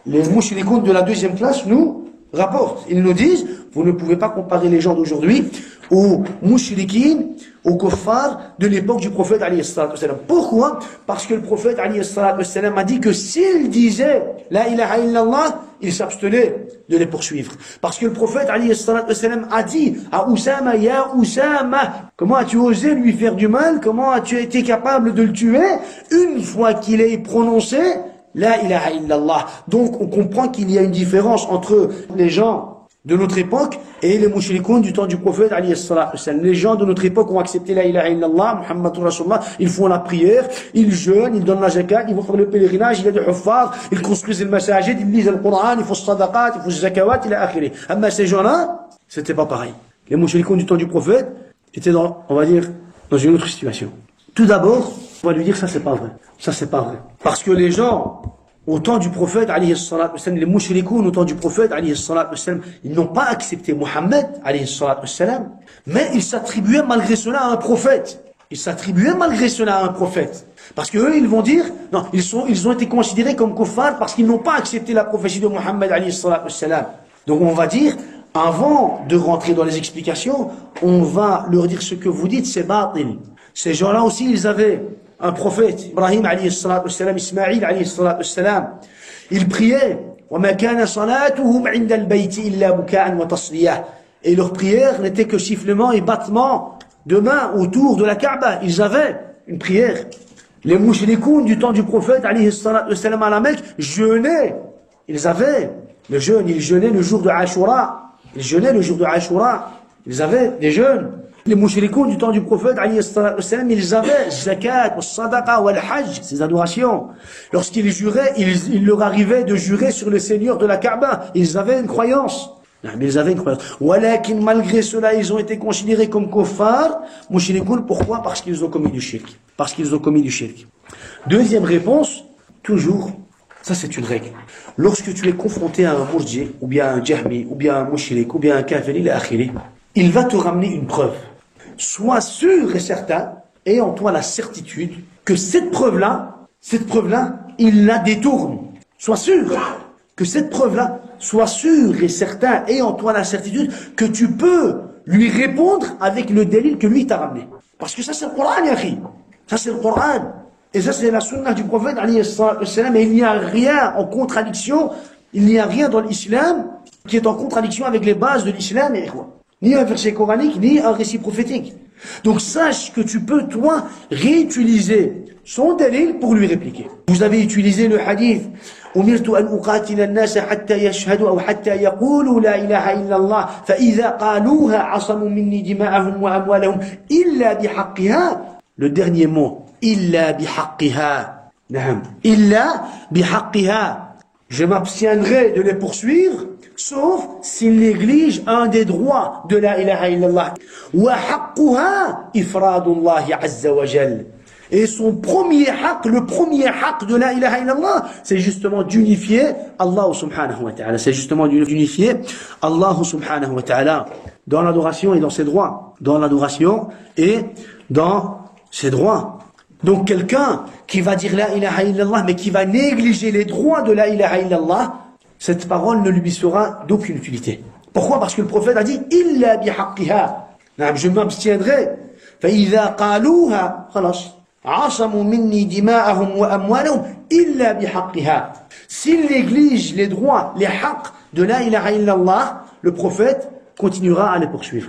les mouchrikoun de la 2e classe nous rapportent. Ils nous disent, vous ne pouvez pas comparer les gens d'aujourd'hui aux mouchrikin, aux kuffars de l'époque du prophète alayhi salatu wassalam. Pourquoi? Parce que le prophète alayhi salatu wassalam a dit que s'ils disaient la ilaha illallah, ils s'abstenaient de les poursuivre. Parce que le prophète alayhi salatu wassalam a dit à Oussama, ya Oussama, comment as-tu osé lui faire du mal? Comment as-tu été capable de le tuer une fois qu'il ait prononcé la ilaha illallah? Donc on comprend qu'il y a une différence entre les gens de notre époque et les mouchrikoun du temps du prophète alayhi salatu wassalam. Les gens de notre époque ont accepté la ilaha illallah Muhammadur Rasulullah, ils font la prière, ils jeûnent, ils donnent la zakat, ils vont faire le pèlerinage, il y a des huffar, ils construisent le masajid, ils lisent le Coran, ils font sadaqat, ils font le zakawat, il a akhiri. Mais ces gens-là, c'était pas pareil. Les mouchrikoun du temps du prophète étaient dans, on va dire, dans une autre situation. Tout d'abord, on va lui dire ça c'est pas vrai. Ça c'est pas vrai. Parce que les gens au temps du prophète alayhi salatu wassalam, les mouchrikoun au temps du prophète alayhi salatu wassalam, ils n'ont pas accepté Mohammed alayhi salatu wassalam, mais ils s'attribuaient malgré cela à un prophète. Ils s'attribuaient malgré cela à un prophète. Parce que eux, ils vont dire, non, ils ont été considérés comme kuffar parce qu'ils n'ont pas accepté la prophétie de Mohammed alayhi salatu wassalam. Donc on va dire, avant de rentrer dans les explications, on va leur dire ce que vous dites, c'est batil. Ces gens-là aussi, ils avaient un prophète, Ibrahim alayhi salatu wassalam, Ismaïl alayhi salatu wassalam. Ils priaient, وَمَا كَانَ صَلَاتُهُمْ عِنْدَ الْبَيْتِ إِلَّا بُكَاءً وَتَصْلِيَةً. Et leur prière n'était que sifflement et battement de mains autour de la Kaaba. Ils avaient une prière. Les mouchrikoun du temps du prophète alayhi salatu wassalam à la Mecque jeûnaient. Ils avaient le jeûne, ils jeûnaient le jour de Ashura. Ils jeûnaient le jour de Ashura. Ils avaient des jeûnes. Les mouchrikoun du temps du prophète alayhi salatu wassalam, ils avaient zakat, sadaqa, wal hajj, ces adorations. Lorsqu'ils juraient, il leur arrivait de jurer sur le Seigneur de la Kaaba. Ils avaient une croyance. Mais ils avaient une croyance. Walakin, malgré cela, ils ont été considérés comme kuffar, mouchrikoun. Pourquoi? Parce qu'ils ont commis du shirk. Parce qu'ils ont commis du shirk. Deuxième réponse, toujours, ça c'est une règle. Lorsque tu es confronté à un mourji, ou bien un jahmi, ou bien un mouchrik, ou bien un kafiri, il va te ramener une preuve. Sois sûr et certain, et en toi la certitude, que cette preuve-là, il la détourne. Sois sûr que cette preuve-là, sois sûr et certain, et en toi la certitude, que tu peux lui répondre avec le délil que lui t'a ramené. Parce que ça c'est le Coran, Yahri. Ça c'est le Coran. Et ça, c'est la sunna du prophète, alayhi salam, et il n'y a rien en contradiction, il n'y a rien dans l'islam qui est en contradiction avec les bases de l'islam, ni un verset coranique, ni un récit prophétique. Donc sache que tu peux, toi, réutiliser son dalil pour lui répliquer. Vous avez utilisé le hadith أمرت أن أقاتل الناس حتى يشهدوا أو حتى يقولوا لا إله إلا الله فإذا قالوها عصموا مني دماءهم وأموالهم إلا بحقها. Le dernier mot, إلا بحقها. نعم. إلا بحقها. Je m'abstiendrai de les poursuivre, sauf s'ils négligent un des droits de la ilaha illallah. وحقها إفراد الله عز وجل. Et son premier haqq, le premier haqq de la ilaha illallah, c'est justement d'unifier Allah subhanahu wa ta'ala. C'est justement d'unifier Allah subhanahu wa ta'ala dans l'adoration et dans ses droits. Dans l'adoration et dans ses droits. Donc quelqu'un qui va dire la ilaha illallah, mais qui va négliger les droits de la ilaha illallah, cette parole ne lui sera d'aucune utilité. Pourquoi? Parce que le prophète a dit illa bihaqqiha. Je m'abstiendrai. فإذا قالوها خلاص عصموا مني دماءهم وأموالهم إلا بحقها. S'il néglige les droits, les haqq de la ilaha illallah, le prophète continuera à les poursuivre.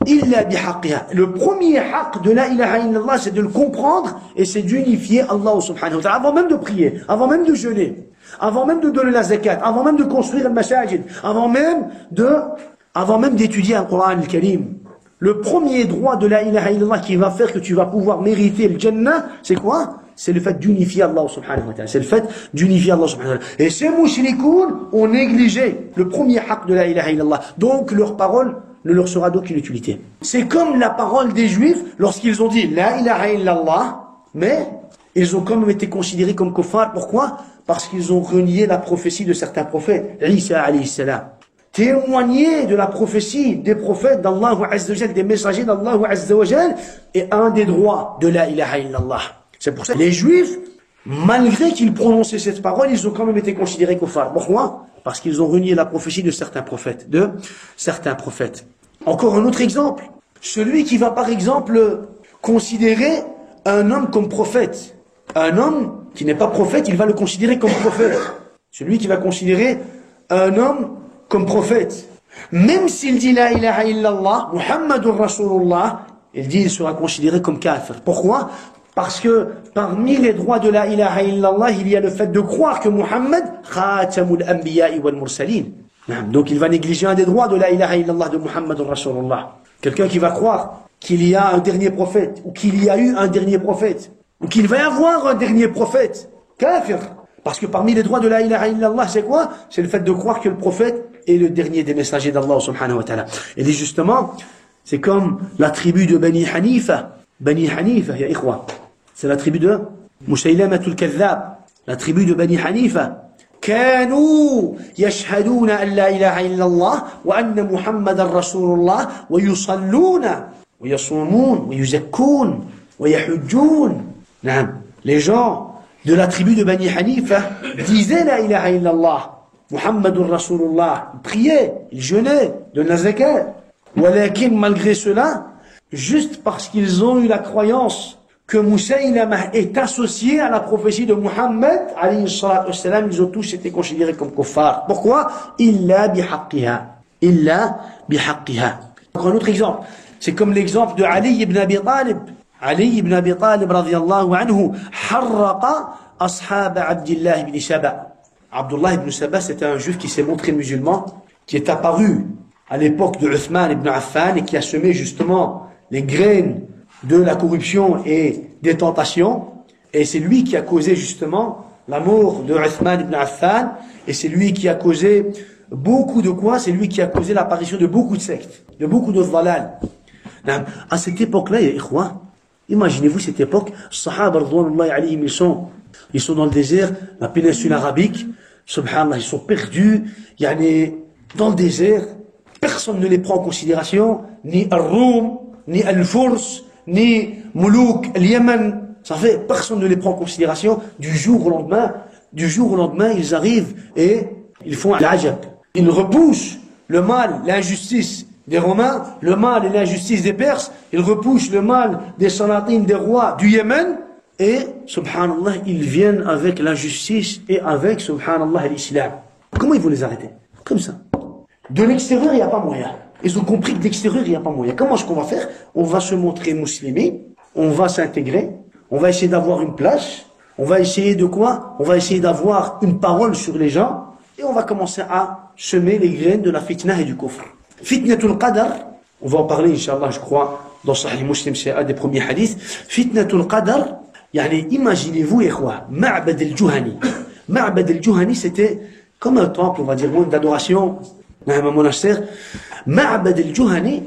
Illa bihaqqiha. Le premier haqq de la ilaha illallah, c'est de le comprendre et c'est d'unifier Allah subhanahu wa ta'ala avant même de prier, avant même de jeûner, avant même de donner la zakat, avant même de construire le masajid, avant même d'étudier un Coran al-Karim. Le premier droit de la ilaha illallah qui va faire que tu vas pouvoir mériter le Jannah, c'est quoi? C'est le fait d'unifier Allah subhanahu wa ta'ala. C'est le fait d'unifier Allah subhanahu wa ta'ala. Et ces mushrikoun ont négligé le premier haqq de la ilaha illallah. Donc leur parole ne leur sera d'aucune utilité. C'est comme la parole des Juifs lorsqu'ils ont dit la ilaha illallah, mais ils ont quand même été considérés comme kuffar. Pourquoi? Parce qu'ils ont renié la prophétie de certains prophètes. Isa alayhi salam. Témoigner de la prophétie des prophètes d'Allah Azza wa Jal, des messagers d'Allah Azza wa Jal, est un des droits de la ilaha illallah. C'est pour ça que les Juifs, malgré qu'ils prononçaient cette parole, ils ont quand même été considérés kuffar. Pourquoi? Parce qu'ils ont renié la prophétie de certains prophètes. Encore un autre exemple. Celui qui va par exemple considérer un homme comme prophète. Un homme qui n'est pas prophète, il va le considérer comme prophète. Celui qui va considérer un homme comme prophète. Même s'il dit la ilaha illallah, Muhammadur Rasulullah, il sera considéré comme kafir. Pourquoi? Parce que parmi les droits de la ilaha illallah, il y a le fait de croire que Muhammad, khatamul anbiya'i wal mursalin. Donc il va négliger un des droits de la ilaha illallah de Muhammadur Rasulullah. Quelqu'un qui va croire qu'il y a un dernier prophète, ou qu'il y a eu un dernier prophète, ou qu'il va y avoir un dernier prophète, kafir. Parce que parmi les droits de la ilaha illallah, c'est quoi? C'est le fait de croire que le prophète est le dernier des messagers d'Allah subhanahu wa ta'ala. Et justement, c'est comme la tribu de Bani Hanifa. Bani Hanifa, ya ikhwa. C'est la tribu de Musaylamatul Kadhab. La tribu de Bani Hanifa. كانوا يشهدون أن لا إله إلا الله وأن محمد رسول الله ويصلون ويصومون ويزكون ويحجون. نعم. Les gens de la tribu de Bani Hanifa disaient la ilaha illallah, Muhammadur Rasulullah, ils priaient, ils jeûnaient, donnaient la zakat. Walakin, malgré cela, juste parce qu'ils ont eu la croyance que Musaylama est associé à la prophétie de Muhammad, alayhi salatu wassalam, ils ont tous été considérés comme kuffar. Pourquoi? Illa bihaqqiha. Illa bihaqqiha. Encore un autre exemple. C'est comme l'exemple de Ali ibn Abi Talib. Ali ibn Abi Talib, radiyallahu anhu, harraqa ashab Abdullah ibn Saba. Abdullah ibn Saba, c'était un juif qui s'est montré musulman, qui est apparu à l'époque de Uthman ibn Affan et qui a semé justement les graines de la corruption et des tentations. Et c'est lui qui a causé justement la mort de Uthman ibn Affan. Et c'est lui qui a causé beaucoup de quoi? C'est lui qui a causé l'apparition de beaucoup de sectes, de beaucoup de dhalal. À cette époque-là, imaginez-vous cette époque, Sahaba radhiyallahu alayhim, ils sont dans le désert, la péninsule arabique, subhanallah, ils sont perdus, dans le désert, personne ne les prend en considération, ni Al-Rum, ni Al-Furs, ni Moulouk, al-Yaman, ça fait, personne ne les prend en considération. Du jour au lendemain, ils arrivent et ils font l'ajab. Ils repoussent le mal, l'injustice des Romains, le mal et l'injustice des Perses, ils repoussent le mal des Salatines, des rois du Yémen, et, subhanallah, ils viennent avec la justice et avec, subhanallah, l'islam. Comment ils vont les arrêter? Comme ça. De l'extérieur, il n'y a pas moyen. Ils ont compris que de l'extérieur, il n'y a pas moyen. Comment est-ce qu'on va faire? On va se montrer musulmans, on va s'intégrer, on va essayer d'avoir une place, on va essayer de quoi? On va essayer d'avoir une parole sur les gens, et on va commencer à semer les graines de la fitna et du kufr. Fitnatul qadar, on va en parler, Inch'Allah, je crois, dans Sahih Muslim, c'est un des premiers hadiths. Fitnatul qadar, yani, imaginez-vous, ikhwa, Ma'bad al-Juhani. Ma'bad al-Juhani, c'était comme un temple, on va dire, d'adoration, un monastère. Ma'bad al-Juhani,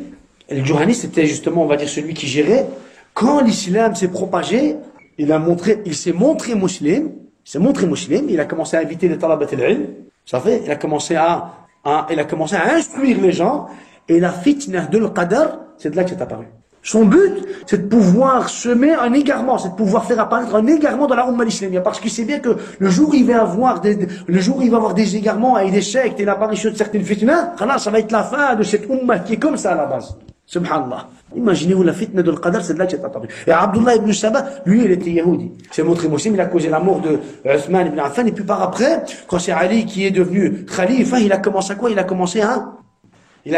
c'était justement, on va dire, celui qui gérait. Quand l'islam s'est propagé, il s'est montré musulman, il a commencé à inviter les talabat al-ilm, ça fait, il a commencé à instruire les gens, et la fitna de l'qadar, c'est de là que c'est apparu. Son but, c'est de pouvoir semer un égarement, c'est de pouvoir faire apparaître un égarement dans la Ummah islamique, parce qu'il sait bien que le jour où il va avoir des égarements et des sectes et l'apparition de certaines fitnas, ça va être la fin de cette Ummah qui est comme ça à la base. Subhanallah. Imaginez-vous la fitna de l'qadar, c'est de là que c'est apparu. Et Abdullah ibn Saba, lui, il était Yahudi. Il s'est montré musulman, il a causé la mort de Uthman ibn Affan, et puis par après, quand c'est Ali qui est devenu khalifa, il a commencé à quoi? Il a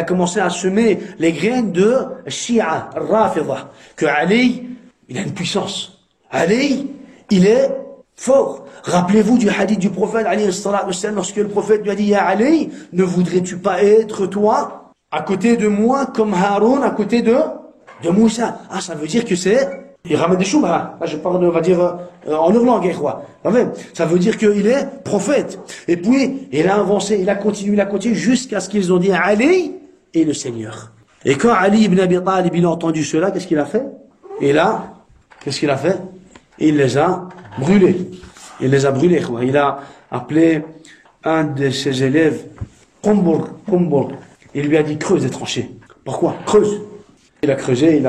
commencé à semer les graines de Shia, Rafida. Que Ali, il a une puissance. Ali, il est fort. Rappelez-vous du hadith du prophète, Ali, lorsque le prophète lui a dit, Ya Ali, ne voudrais-tu pas être toi, à côté de moi, comme Haroun, à côté de Moussa? Ah, ça veut dire que c'est, il ramène des choubha. Là, je parle, on va dire, en leur langue, quoi. Ça veut dire qu'il est prophète. Et puis, il a avancé, il a continué, jusqu'à ce qu'ils ont dit Ali et le Seigneur. Et quand Ali ibn Abi Talib, il a entendu cela, qu'est-ce qu'il a fait? Et là, qu'est-ce qu'il a fait? Il les a brûlés. Quoi. Il a appelé un de ses élèves, Qumbur. Il lui a dit, creuse les tranchées. Pourquoi? Creuse. Il a creusé,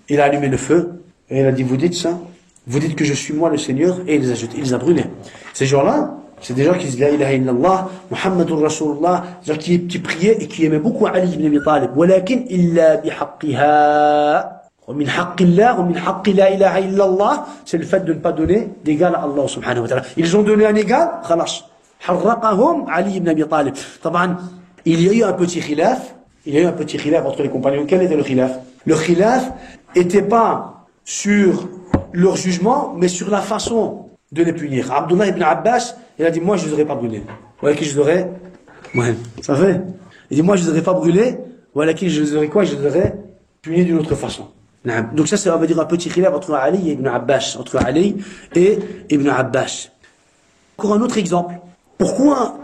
il a allumé le feu, et il a dit, vous dites ça? Vous dites que je suis moi le Seigneur, et il les a brûlés. Ces gens-là, c'est des gens qui disent La ilaha illallah, Muhammadur Rasulullah, des gens qui priaient et qui aimaient beaucoup Ali ibn Abi Talib. Walakin illa bihaqqiha. Wa min haqqillah, wa min haqqi la ilaha illallah, c'est le fait de ne pas donner d'égal à Allah subhanahu wa ta'ala. Ils ont donné un égal, khalas. Harraqahum Ali ibn Abi Talib. Taban, il y a eu un petit khilaf entre les compagnons. Quel était le khilaf? Le khilaf était pas sur leur jugement, mais sur la façon de les punir. Abdullah ibn Abbas, il a dit, moi je ne les aurais pas brûlés. Voilà qui je les aurais. Ouais, ça fait. Il dit, moi je ne les aurais pas brûlés. Voilà qui je les aurais quoi? Je les aurais punis d'une autre façon. Donc ça veut dire un petit khilaf entre Ali et Ibn Abbas. Encore un autre exemple. Pourquoi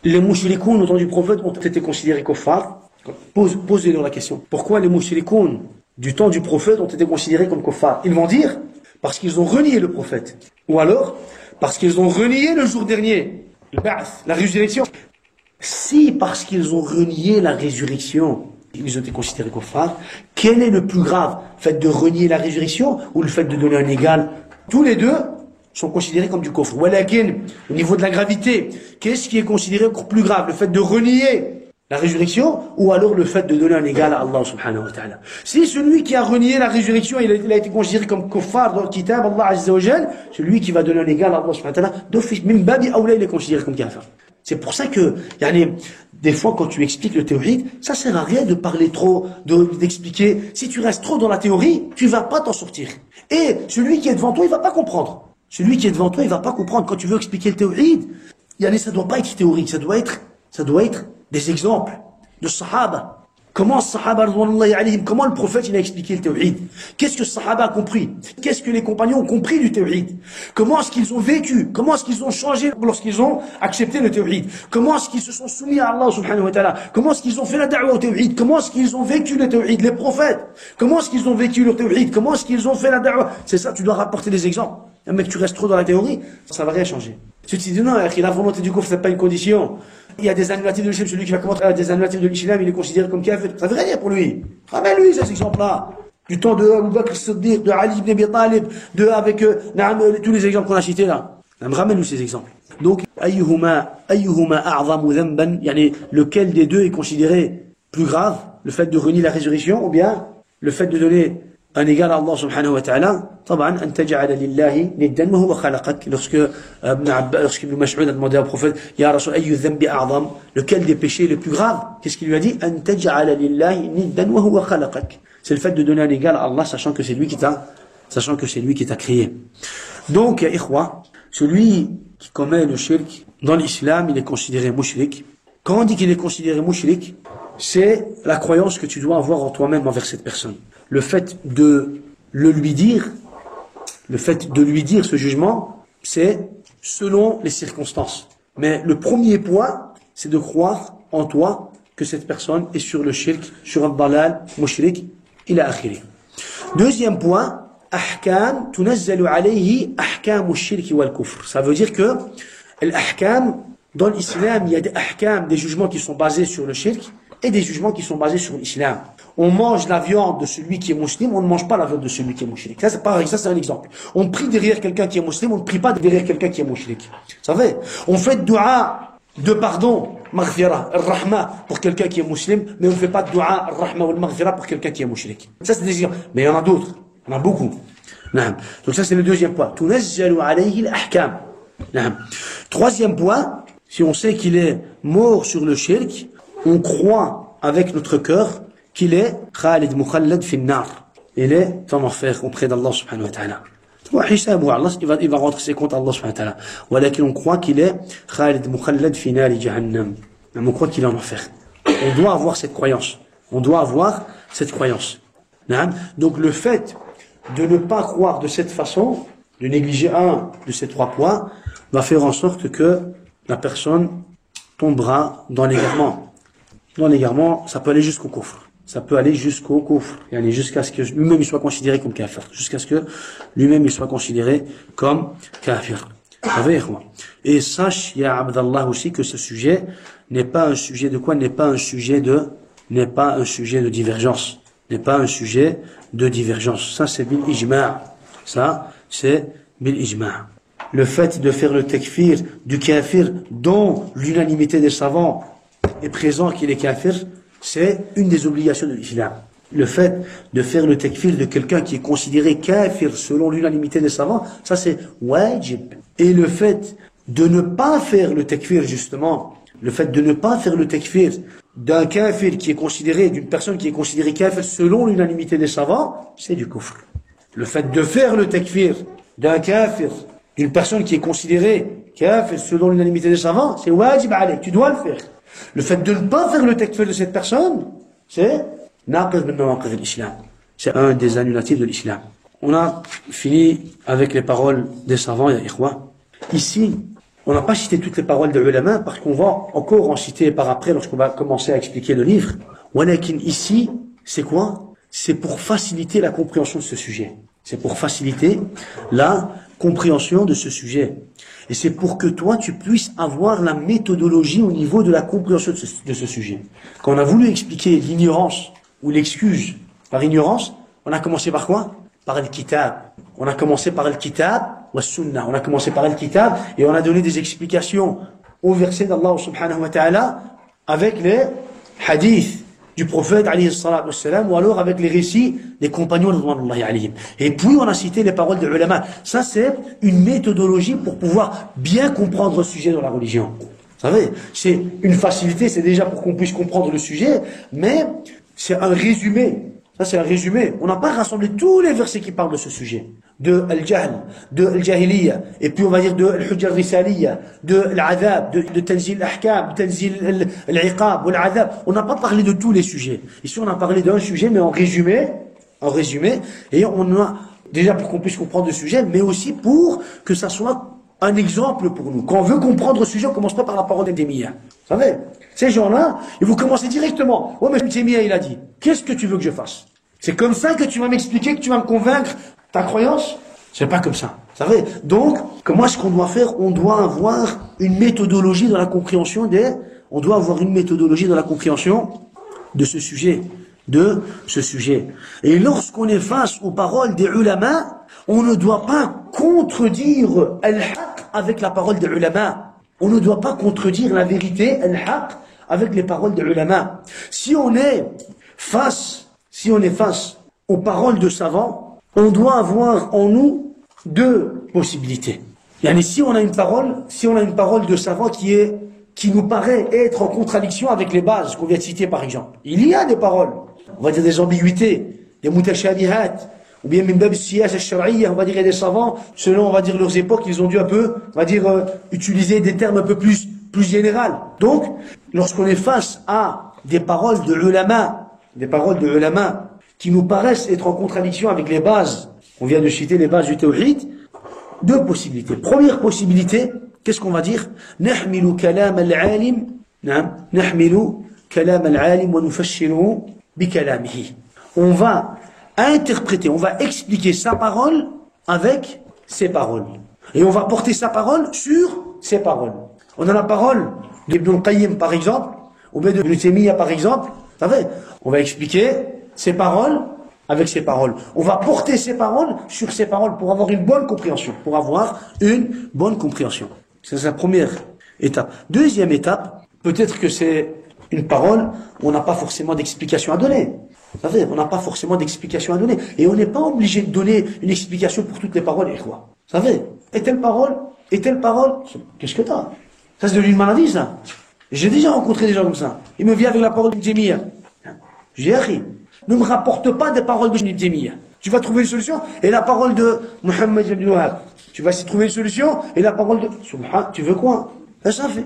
les mouchrikoun au temps du prophète ont été considérés kuffar? Posez-leur la question. Pourquoi les mouchrikoun du temps du prophète ont été considérés comme kuffar? Ils vont dire, parce qu'ils ont renié le prophète. Ou alors, parce qu'ils ont renié le jour dernier, le ba'ath, la résurrection. Si parce qu'ils ont renié la résurrection, ils ont été considérés kuffar, quel est le plus grave? Le fait de renier la résurrection ou le fait de donner un égal? Tous les deux sont considérés comme du kufr. Walakin, au niveau de la gravité, qu'est-ce qui est considéré encore plus grave? Le fait de renier la résurrection ou alors le fait de donner un égal à Allah subhanahu wa ta'ala? Si celui qui a renié la résurrection, il a été considéré comme kuffar dans le kitab, Allah azza wa jal, celui qui va donner un égal à Allah subhanahu wa ta'ala, d'office, même babi awla, il est considéré comme kafir. C'est pour ça que, des fois, quand tu expliques le tawhid, ça sert à rien de parler trop, d'expliquer. Si tu restes trop dans la théorie, tu vas pas t'en sortir. Et celui qui est devant toi, il va pas comprendre. Quand tu veux expliquer le tawhid, ça doit pas être théorique, ça doit être des exemples de sahaba. Comment le prophète il a expliqué le tawhid? Qu'est-ce que le sahaba a compris? Qu'est-ce que les compagnons ont compris du tawhid? Comment est-ce qu'ils ont vécu? Comment est-ce qu'ils ont changé lorsqu'ils ont accepté le tawhid? Comment est-ce qu'ils se sont soumis à Allah subhanahu wa ta'ala? Comment est-ce qu'ils ont fait la da'wa au tawhid? Comment est-ce qu'ils ont vécu le tawhid? Les prophètes, comment est-ce qu'ils ont vécu le tawhid? Comment est-ce qu'ils ont fait la da'wa? C'est ça, tu dois rapporter des exemples. Un mec, tu restes trop dans la théorie, ça va rien changer. Tu te dis non, la volonté du kufr, c'est pas une condition. Il y a des annulatifs de l'islam, celui qui va commenter des annulatifs de l'islam, il est considéré comme kafir. Ça veut rien dire pour lui. Ramène-lui ces exemples-là. Du temps de Abu Bakr as-Siddiq, de Ali ibn Abi Talib, tous les exemples qu'on a cités là. Ramène-lui ces exemples. Donc, ayyuhuma a'zamu dhanban, lequel des deux est considéré plus grave? Le fait de renier la résurrection, ou bien le fait de donner un égal à Allah subhanahu wa ta'ala, طبعا أن تجعل لله ندا وهو خلقك. Lorsque Ibn Mas'ud a demandé au prophète, Ya Rasul, ayyu dhanbi a'zam, lequel des péchés le plus grave? Qu'est-ce qu'il lui a dit? أن تجعل لله ندا وهو خلقك. C'est le fait de donner un égal à Allah, sachant que c'est lui qui t'a créé. Donc, ikhwa, celui qui commet le shirk dans l'islam, il est considéré mushrik. Quand on dit qu'il est considéré mushrik, c'est la croyance que tu dois avoir en toi-même envers cette personne. Le fait de lui dire ce jugement, c'est selon les circonstances. Mais le premier point, c'est de croire en toi que cette personne est sur le shirk, sur un dalal, mushrik, ila akhiri. Deuxième point, ahkam tunazzalu alayhi ahkam ash-shirk wal kufr. Ça veut dire que l'ahkam, dans l'islam, il y a des ahkam, des jugements qui sont basés sur le shirk et des jugements qui sont basés sur l'islam. On mange la viande de celui qui est musulman, on ne mange pas la viande de celui qui est mushrik. Ça, c'est un exemple. On prie derrière quelqu'un qui est musulman, on ne prie pas derrière quelqu'un qui est mushrik. Vous savez, on fait dua de pardon, maghfira, rahma pour quelqu'un qui est musulman, mais on ne fait pas de dua, rahma ou maghfira pour quelqu'un qui est mushrik. Ça, c'est des exemples. Mais il y en a d'autres. Il y en a beaucoup. Donc ça, c'est le deuxième point. Tunazzalu alayhi al-ahkam. Troisième point, si on sait qu'il est mort sur le shirk, on croit avec notre cœur qu'il est Khalid Mukhallad fi nar. Il est en enfer auprès d'Allah subhanahu wa ta'ala. Il va rendre ses comptes à Allah subhanahu wa ta'ala. Walakin on croit qu'il est Khalid Mukhallad fi nari jahannam. Mais on croit qu'il est en enfer. On doit avoir cette croyance. Donc le fait de ne pas croire de cette façon, de négliger un de ces trois points, va faire en sorte que la personne tombera dans l'égarement. Dans l'égarement, ça peut aller jusqu'au kufr. Ça peut aller jusqu'au kufr. Jusqu'à ce que lui-même il soit considéré comme kafir. Jusqu'à ce que lui-même il soit considéré comme kafir. Et sache, ya Abdallah aussi, que ce sujet n'est pas un sujet de quoi? N'est pas un sujet de divergence. N'est pas un sujet de divergence. Ça, c'est bil ijma'. Ça, c'est bil ijma'. Le fait de faire le takfir du kafir dont l'unanimité des savants est présent qu'il est kafir, c'est une des obligations de l'islam. Le fait de faire le takfir de quelqu'un qui est considéré kafir selon l'unanimité des savants, ça c'est wajib. Et le fait de ne pas faire le takfir justement, le fait de ne pas faire le takfir d'un kafir qui est considéré, d'une personne qui est considérée kafir selon l'unanimité des savants, c'est du kufr. Le fait de faire le takfir d'un kafir, d'une personne qui est considérée kafir selon l'unanimité des savants, c'est wajib alayk, tu dois le faire. Le fait de ne pas faire le takfir de cette personne, c'est naqid min nawaqid al-islam. C'est un des annulatifs de l'islam. On a fini avec les paroles des savants, ya ikhwa. Ici, on n'a pas cité toutes les paroles des ulama parce qu'on va encore en citer par après lorsqu'on va commencer à expliquer le livre. Walakin ici, c'est quoi? C'est pour faciliter la compréhension de ce sujet. C'est pour faciliter la compréhension de ce sujet. Et c'est pour que toi, tu puisses avoir la méthodologie au niveau de la compréhension de ce sujet. Quand on a voulu expliquer l'ignorance ou l'excuse par ignorance, on a commencé par quoi? Par le kitab. On a commencé par le kitab wa sunnah. On a commencé par le kitab et on a donné des explications au verset d'Allah subhanahu wa ta'ala avec les hadiths du prophète alayhi salatu wassalam ou alors avec les récits des compagnons radhiyallahu alayhim. Et puis on a cité les paroles des ulama. Ça c'est une méthodologie pour pouvoir bien comprendre le sujet de la religion. Vous savez, c'est une facilité, c'est déjà pour qu'on puisse comprendre le sujet, mais c'est un résumé. Ça, c'est un résumé. On n'a pas rassemblé tous les versets qui parlent de ce sujet. De Al-Jahl, de Al-Jahiliya, et puis on va dire de Al-Hujja Al-Risaliya, de Al-Adhab, de Tanzil Al-Ahkam, de Tanzil Al-Iqab, ou Al-Adhab. On n'a pas parlé de tous les sujets. Ici, on a parlé d'un sujet, mais en résumé, et on a, déjà pour qu'on puisse comprendre le sujet, mais aussi pour que ça soit un exemple pour nous. Quand on veut comprendre le sujet, on commence pas par la parole d'Ibn. Vous savez, ces gens-là, ils vont commencer directement. Ouais, mais Ibn Taymiyyah, il a dit, qu'est-ce que tu veux que je fasse? C'est comme ça que tu vas m'expliquer, que tu vas me convaincre ta croyance? C'est pas comme ça. Vous savez? Donc, comment est-ce qu'on doit faire? On doit avoir une méthodologie dans la compréhension de ce sujet. Et lorsqu'on est face aux paroles des ulama, on ne doit pas contredire al-haq avec la parole des ulama. On ne doit pas contredire la vérité, al-haq, avec les paroles des ulama. Si on est face aux paroles de savants, on doit avoir en nous deux possibilités. Yani si on a une parole de savant qui nous paraît être en contradiction avec les bases qu'on vient de citer par exemple. Il y a des paroles, on va dire des ambiguïtés, des mutashabihat, ou bien min bab siyas al-shar'iyya, on va dire des savants, selon on va dire leurs époques, ils ont dû un peu, on va dire utiliser des termes un peu plus généraux. Donc, lorsqu'on est face à des paroles de ulama qui nous paraissent être en contradiction avec les bases, on vient de citer les bases du tawhid, deux possibilités. Première possibilité, qu'est-ce qu'on va dire? نحمل كلام العالم نعم نحمل كلام العالم ونفسره بكلامه. On va interpréter, on va expliquer sa parole avec ses paroles. Et on va porter sa parole sur ses paroles. On a la parole d'Ibn al-Qayyim par exemple, ou bien d'Ibn Taymiyyah par exemple. Vous savez, on va expliquer ses paroles avec ses paroles. On va porter ses paroles sur ses paroles pour avoir une bonne compréhension. C'est la première étape. Deuxième étape, peut-être que c'est une parole où on n'a pas forcément d'explication à donner. Vous savez, on n'a pas forcément d'explication à donner. Et on n'est pas obligé de donner une explication pour toutes les paroles. Et quoi? Vous savez, et telle parole, qu'est-ce que t'as? Ça c'est devenu une maladie, ça. J'ai déjà rencontré des gens comme ça. Il me vient avec la parole de Jémia. J'ai ri. Ne me rapporte pas des paroles de Ibn Taymiyyah. Tu vas trouver une solution et la parole de Muhammad ibn Wahhab. Tu vas essayer de trouver une solution et la parole de Subhan. Tu veux quoi? Ça fait.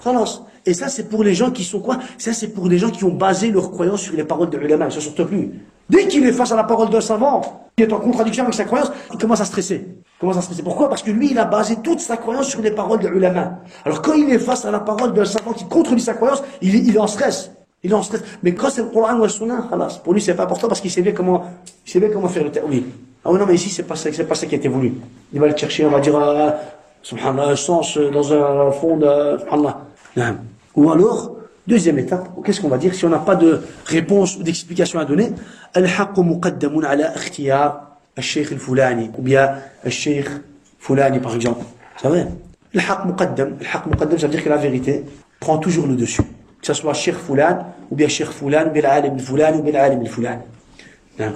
Khalas. Et ça c'est pour les gens qui sont quoi? Ça c'est pour les gens qui ont basé leur croyance sur les paroles de ulama. Ça surtout plus. Dès qu'il est face à la parole d'un savant qui est en contradiction avec sa croyance, il commence à stresser. Pourquoi? Parce que lui il a basé toute sa croyance sur les paroles de ulama. Alors quand il est face à la parole d'un savant qui contredit sa croyance, il est en stress. Mais quand c'est le Coran ou le Sunna, pour lui c'est pas important parce qu'il sait bien comment faire le ta'wil. Ah oui, non, mais ici c'est pas ça qui a été voulu. Il va le chercher, on va dire, subhanallah, un sens dans un fond de, subhanallah. Ou alors, deuxième étape, qu'est-ce qu'on va dire si on n'a pas de réponse ou d'explication à donner? Al-haqq muqaddamun ala ikhtiyar al-shaykh al-fulani, ou bien al-shaykh fulani par exemple. Vous savez? Al-haqq muqaddam, ça veut dire que la vérité prend toujours le dessus. Que ce soit Cheikh Foulan, ou bien Cheikh Foulan, ou bien l'Alim al-Foulan, ou bien l'Alim al-Foulan.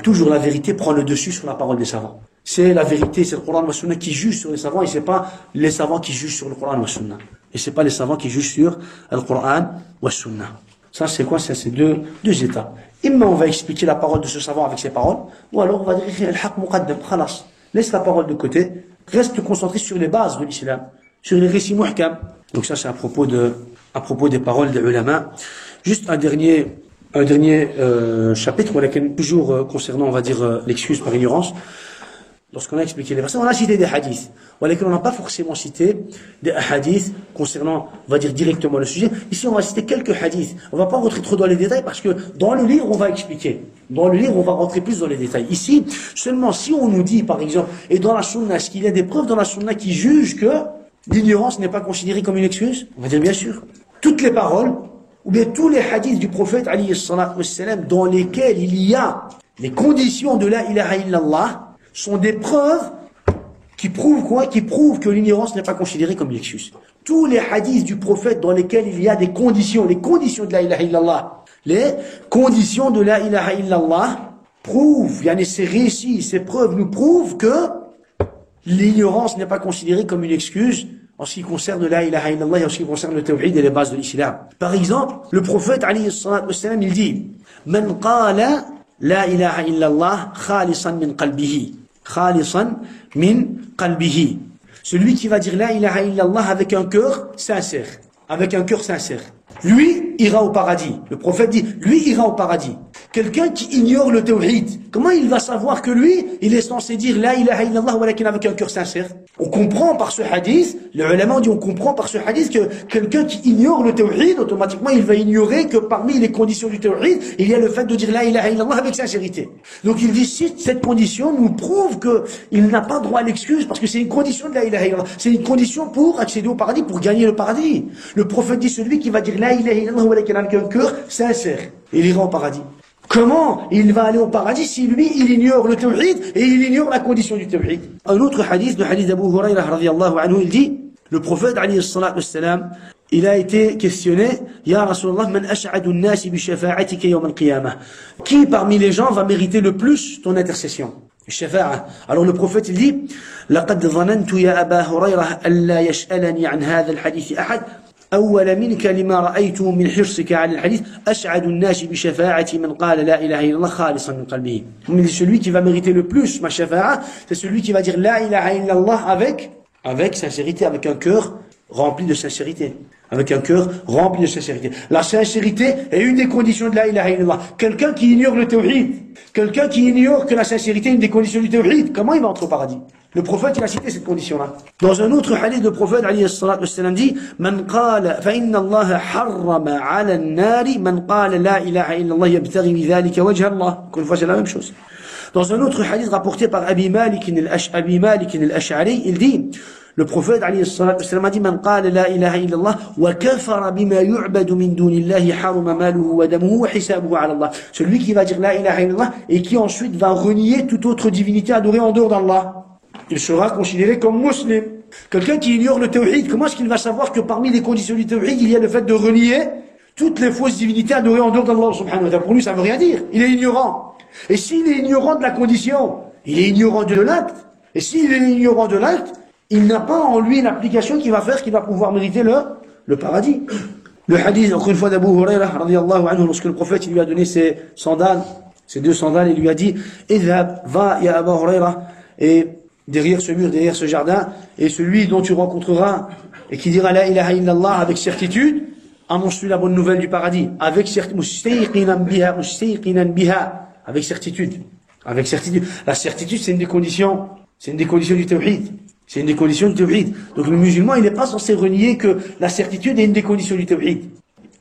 Toujours la vérité prend le dessus sur la parole des savants. C'est la vérité, c'est le Coran et la Sunna qui juge sur les savants, et c'est pas les savants qui jugent sur le Coran et la Sunna. Et c'est pas les savants qui jugent sur le Coran et la Sunna. Ça c'est quoi? C'est deux étapes. Imma on va expliquer la parole de ce savant avec ses paroles, ou alors on va dire al-haq muqaddam, khalas. Laisse la parole de côté, reste concentré sur les bases de l'islam, sur les récits muhkam. Donc ça c'est à propos des paroles des ulama. Juste un dernier chapitre, toujours concernant, on va dire, l'excuse par ignorance. Lorsqu'on a expliqué les versets, on a cité des hadiths. On n'a pas forcément cité des hadiths concernant, on va dire, directement le sujet. Ici, on va citer quelques hadiths. On va pas rentrer trop dans les détails parce que dans le livre, on va expliquer. Dans le livre, on va rentrer plus dans les détails. Ici, seulement si on nous dit, par exemple, et dans la sunna, est-ce qu'il y a des preuves dans la sunna qui jugent que l'ignorance n'est pas considérée comme une excuse? On va dire bien sûr. Toutes les paroles, ou bien tous les hadiths du prophète, alayhi salatu wassalam, dans lesquels il y a les conditions de la ilaha illallah, sont des preuves qui prouvent quoi? Qui prouvent que l'ignorance n'est pas considérée comme une excuse. Tous les hadiths du prophète dans lesquels il y a des conditions, les conditions de la ilaha illallah, les conditions de la ilaha illallah prouvent, ces récits, ces preuves nous prouvent que l'ignorance n'est pas considérée comme une excuse en ce qui concerne la ilaha illallah et en ce qui concerne le tawhid et les bases de l'islam. Par exemple, le prophète alayhi salatu wassalam, il dit: Man qala la ilaha illallah khalisan min qalbihi. Khalisan min qalbihi. Celui qui va dire la ilaha illallah avec un cœur sincère. Avec un cœur sincère. Lui ira au paradis. Le prophète dit, lui ira au paradis. Quelqu'un qui ignore le tawhid, comment il va savoir que lui, il est censé dire la ilaha illallah walakin avec un cœur sincère? On comprend par ce hadith, les ulama dit on comprend par ce hadith que quelqu'un qui ignore le tawhid, automatiquement il va ignorer que parmi les conditions du tawhid, il y a le fait de dire la ilaha illallah avec sincérité. Donc il dit si cette condition nous prouve qu'il n'a pas droit à l'excuse parce que c'est une condition de la ilaha illallah. C'est une condition pour accéder au paradis, pour gagner le paradis. Le prophète dit celui qui va dire la ilaha illallah walakin avec un cœur sincère, il ira au paradis. Comment il va aller au paradis si lui, il ignore le tawhid et il ignore la condition du tawhid? Un autre hadith, le hadith d'Abu Hurairah radiyallahu anhu, il dit, le prophète alayhi salatu wassalam, il a été questionné, Ya Rasulallah, man ash'adu an-nasi bi shafa'atika yawm al-qiyamah. Qui parmi les gens va mériter le plus ton intercession? Shafa'a. Alors le prophète il dit, laqad dhanantu ya Aba Hurayra alla yash'alani an hadha al-hadith ahad. أول منك لما رأيته من حرصك على الحديث أسعد الناس بشفاعة من قال لا إله إلا الله خالصا من قلبه. Celui qui va mériter le plus ma shafa'a, c'est celui qui va dire la ilaha illallah avec sincérité, avec un cœur rempli de sincérité. Avec un cœur rempli de sincérité. La sincérité est une des conditions de la ilaha illallah. Quelqu'un qui ignore le tawhid, quelqu'un qui ignore que la sincérité est une des conditions du tawhid, comment il va entrer au paradis? Le prophète, il a cité cette condition-là. Dans un autre hadith, le prophète, alayhi salatu wassalam, dit, Man qala, fa inna Allah harrama ala an-nari, man qala la ilaha illallah yabtaghi bidhalika wajha Allah. Encore une fois, c'est la même chose. Dans un autre hadith rapporté par Abi Malik al-Ash'ari, il dit, le prophète, alayhi salatu wassalam, a dit, Man qala la ilaha illallah, wa kafara bima yu'badu min dunillahi haruma maluhu wa damuhu wa hisabuhu ala Allah. Celui qui va dire la ilaha illallah, et qui ensuite va renier toute autre divinité adorée en dehors d'Allah, il sera considéré comme musulman. Quelqu'un qui ignore le tawhid, comment est-ce qu'il va savoir que parmi les conditions du tawhid, il y a le fait de renier toutes les fausses divinités adorées en dehors d'Allah subhanahu wa ta'ala? Pour lui, ça ne veut rien dire. Il est ignorant. Et s'il est ignorant de la condition, il est ignorant de l'acte. Et s'il est ignorant de l'acte, il n'a pas en lui une application qui va faire qu'il va pouvoir mériter le paradis. Le hadith, encore une fois, d'Abu Hurayra, radiyallahu anhu, lorsque le prophète il lui a donné ses sandales, ses deux sandales, il lui a dit, Idhab, va, ya Abu Hurayra, et derrière ce mur, derrière ce jardin, et celui dont tu rencontreras, et qui dira la ilaha illallah avec certitude, annonce-lui la bonne nouvelle du paradis, avec certitude, avec certitude, avec certitude. La certitude, c'est une des conditions du tawhid. C'est une des conditions du tawhid. Donc le musulman, il n'est pas censé renier que la certitude est une des conditions du tawhid.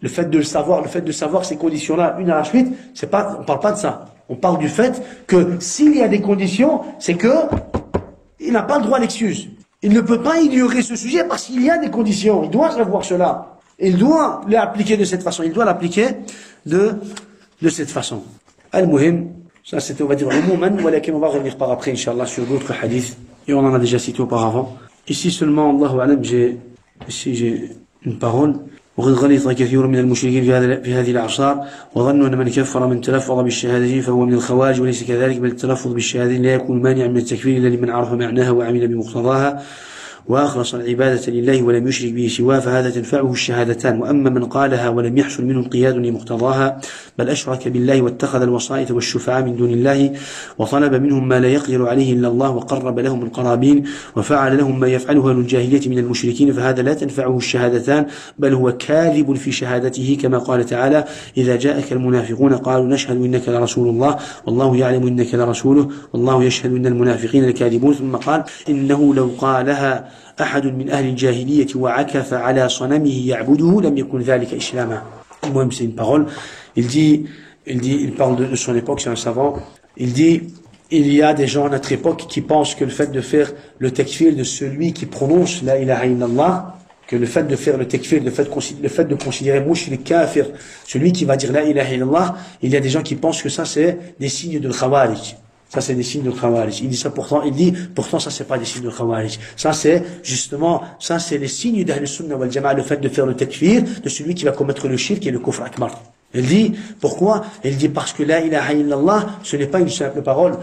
Le fait de savoir ces conditions-là, une à la suite, on parle pas de ça. On parle du fait que s'il y a des conditions, c'est que il n'a pas le droit à l'excuse. Il ne peut pas ignorer ce sujet parce qu'il y a des conditions. Il doit savoir cela. Il doit l'appliquer de cette façon. Il doit l'appliquer de cette façon. Al-Muhim, ça c'était, on va dire, le moment, on va revenir par après, Inch'Allah, sur d'autres hadiths. Et on en a déjà cité auparavant. Ici seulement, Allahu Alam, j'ai une parole. وقد غلط كثير من المشركين في هذه الأعصار وظنوا أن من كفر من تلفظ بالشهادتين فهو من الخوارج وليس كذلك بل التلفظ بالشهادتين لا يكون مانعا من التكفير إلا لمن عرف معناها وعمل بمقتضاها وأخلص العبادة لله ولم يشرك به سواه فهذا تنفعه الشهادتان وأما من قالها ولم يحصل منه انقياد لمقتضاها بل أشرك بالله واتخذ الوسائط والشفعاء من دون الله وطلب منهم ما لا يقدر عليه إلا الله وقرب لهم القرابين وفعل لهم ما يفعله أهل الجاهلية من المشركين فهذا لا تنفعه الشهادتان بل هو كاذب في شهادته كما قال تعالى إذا جاءك المنافقون قالوا نشهد إنك لرسول الله والله يعلم إنك لرسوله والله يشهد إن المنافقين لكاذبون ثم قال إنه لو قالها أحد من أهل الجاهلية وعكف على صنمه يعبده لم يكن ذلك إسلاما. Moi-même, c'est une parole. Il parle de son époque, c'est un savant. Il dit, il y a des gens à notre époque qui pensent que le fait de faire le takfir de celui qui prononce la ilaha illallah, que le fait de faire le takfir, le fait de considérer mushrik kafir, celui qui va dire la ilaha illallah, il y a des gens qui pensent que ça c'est des signes de khawarij. Ça c'est des signes de khawarij. Il dit ça pourtant ça c'est pas des signes de khawarij. Ça c'est les signes d'Ahl Sunnah wal Jama'a, le fait de faire le takfir de celui qui va commettre le shirk et le kufr akbar. Il dit, pourquoi? Il dit parce que la ilaha illallah, ce n'est pas une simple parole.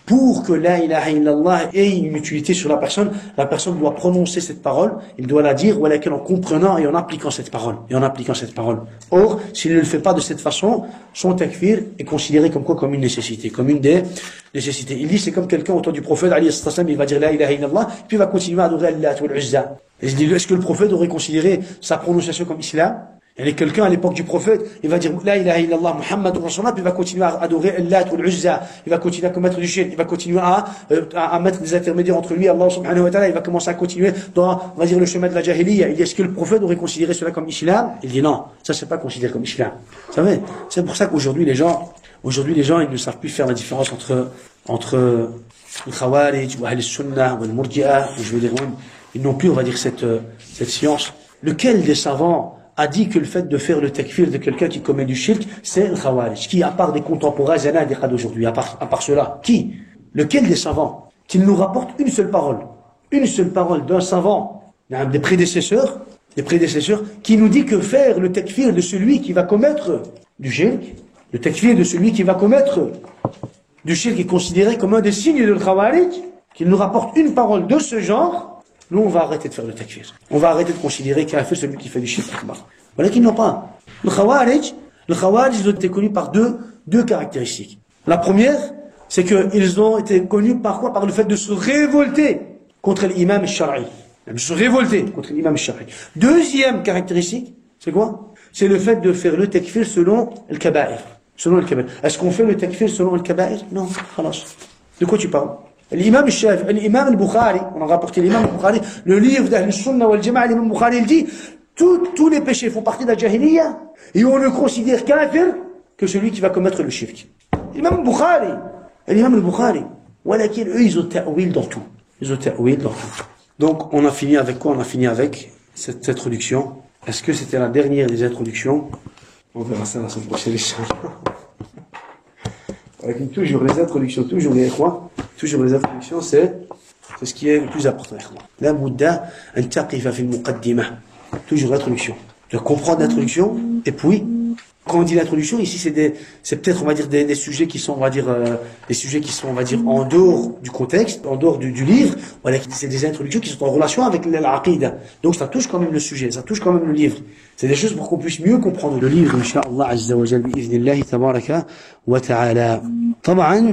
Pour que la ilaha illallah ait une utilité sur la personne doit prononcer cette parole, il doit la dire, ou en comprenant et en appliquant cette parole. Or, s'il ne le fait pas de cette façon, son takfir est considéré comme quoi? Comme une nécessité, comme une des nécessités. Il dit, c'est comme quelqu'un autour du prophète, alayhi sallam, il va dire la ilaha illallah, puis il va continuer à adorer Allah ou al-Uzza. Et il dit, est-ce que le prophète aurait considéré sa prononciation comme islam? Il y a quelqu'un à l'époque du prophète, il va dire la ilaha illallah Muhammadur Rasulullah, puis il va continuer à adorer Allah ou al-Uzza, il va continuer à commettre du shirk, il va continuer à mettre des intermédiaires entre lui et Allah subhanahu wa ta'ala, il va commencer à continuer dans, on va dire, le chemin de la jahiliya. Il dit, est-ce que le prophète aurait considéré cela comme islam? Il dit non, ça c'est pas considéré comme islam. Vous savez, c'est pour ça qu'aujourd'hui les gens, ils ne savent plus faire la différence entre le khawarij ou Ahl Sunnah ou le murji'a, je veux dire, ils n'ont plus, on va dire, cette science. Lequel des savants a dit que le fait de faire le takfir de quelqu'un qui commet du shirk, c'est le khawarij, qui, à part des contemporains, zanadiqa d'aujourd'hui, à part cela, qui? Lequel des savants? Qu'il nous rapporte une seule parole d'un savant, des prédécesseurs, les prédécesseurs, qui nous dit que faire le takfir de celui qui va commettre du shirk, le takfir de celui qui va commettre du shirk est considéré comme un des signes de Khawarij, qu'il nous rapporte une parole de ce genre, nous on va arrêter de faire le takfir. On va arrêter de considérer kafir celui qui fait du shirk akbar. Voilà qu'ils n'ont pas. Le Khawarij, ils ont été connus par deux caractéristiques. La première, c'est qu'ils ont été connus par quoi? Par le fait de se révolter contre l'imam al-Shar'i. De se révolter contre l'imam al-Shar'i. Deuxième caractéristique, c'est quoi? C'est le fait de faire le takfir selon le kaba'ir. Selon le kaba'ir. Est-ce qu'on fait le takfir selon le kaba'ir? Non, khalas. De quoi tu parles? L'imam al-Bukhari, on a rapporté l'imam al-Bukhari, le livre d'Ahl al-Sunnah wal-Jama'a, l'imam al-Bukhari, il dit, tous les péchés font partie de la jahiliya, et on ne considère kafir que celui qui va commettre le shirk. L'imam al-Bukhari, walakin eux, ils ont ta'wil dans tout. Ils ont ta'wil dans tout. Donc, on a fini avec quoi? On a fini avec cette introduction. Est-ce que c'était la dernière des introductions? On verra ça la semaine prochaine. Avec toujours les introductions, toujours les introductions, c'est ce qui est le plus important. La Bouddha, un taqifa fi al-muqaddimah. Toujours l'introduction. De comprendre l'introduction, et puis, quand on dit l'introduction, ici, c'est peut-être, on va dire, des sujets qui sont, on va dire, en dehors du contexte, en dehors du livre. Voilà, c'est des introductions qui sont en relation avec l'aqida. Donc, ça touche quand même le sujet, ça touche quand même le livre. C'est des choses pour qu'on puisse mieux comprendre le livre, incha'Allah, azza wa jal, bi'idhnillahi, tabaraka wa ta'ala. Taba'an,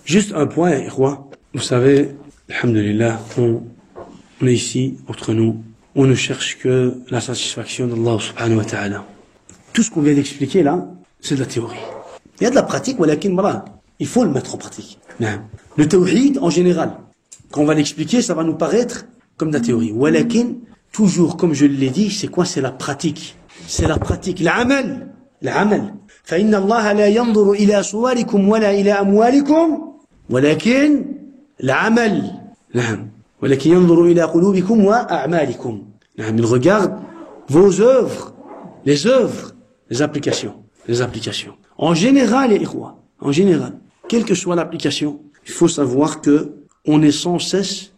juste un point, ikhwa. Vous savez, alhamdulillah, on est ici, entre nous. On ne cherche que la satisfaction d'Allah subhanahu wa ta'ala. Tout ce qu'on vient d'expliquer là, c'est de la théorie. Il y a de la pratique, il faut le mettre en pratique. Le tawhid, en général, quand on va l'expliquer, ça va nous paraître comme de la théorie. Walakin, toujours, comme je l'ai dit, c'est quoi? C'est la pratique. C'est la pratique. L'amal. فإن الله لا ينظر إلى صوركم ولا إلى أموالكم ولكن العمل. ولكن ينظر إلى قلوبكم وأعمالكم. Il regarde vos œuvres, les œuvres, les applications. En général, les ikhwa, quelle que soit l'application, il faut savoir que on est sans cesse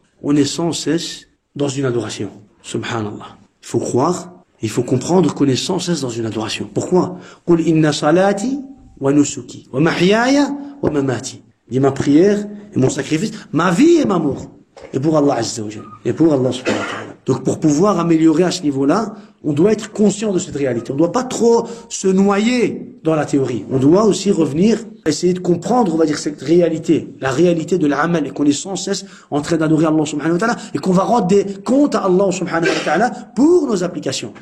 dans une adoration. Subhanallah. Il faut croire, il faut comprendre qu'on est sans cesse dans une adoration. Pourquoi? Qul inna salati wa nusuki wa mahyaya wa mamati. Dit ma prière et mon sacrifice, ma vie et ma mort. Et pour Allah Azza wa Jal. Et pour Allah subhanahu wa ta'ala. Donc pour pouvoir améliorer à ce niveau-là, on doit être conscient de cette réalité. On ne doit pas trop se noyer dans la théorie. On doit aussi revenir, essayer de comprendre, on va dire, cette réalité. La réalité de l'amal, et qu'on est sans cesse en train d'adorer Allah subhanahu wa ta'ala, et qu'on va rendre des comptes à Allah subhanahu wa ta'ala pour nos applications.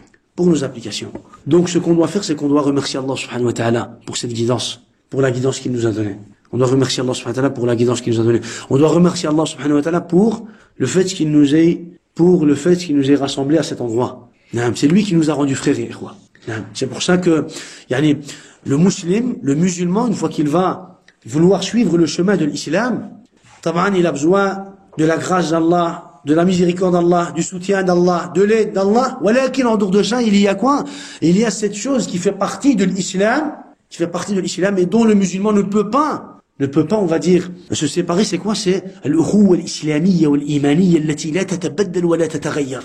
Donc ce qu'on doit faire, c'est qu'on doit remercier Allah subhanahu wa ta'ala pour cette guidance, pour la guidance qu'il nous a donnée. On doit remercier Allah subhanahu wa ta'ala pour la guidance qu'il nous a donnée. On doit remercier Allah subhanahu wa ta'ala pour le fait qu'il nous ait rassemblés à cet endroit. C'est lui qui nous a rendus frères et frères. C'est pour ça que, le musulman, une fois qu'il va vouloir suivre le chemin de l'islam, il a besoin de la grâce d'Allah, de la miséricorde d'Allah, du soutien d'Allah, de l'aide d'Allah. Walakin en dehors de ça, il y a quoi? Il y a cette chose qui fait partie de l'islam, et dont le musulman ne peut pas, on va dire, se séparer. C'est quoi? C'est al-ukhuwa al-islamiyya wal-imaniyya allati la tatabaddal wa la tataghayyar.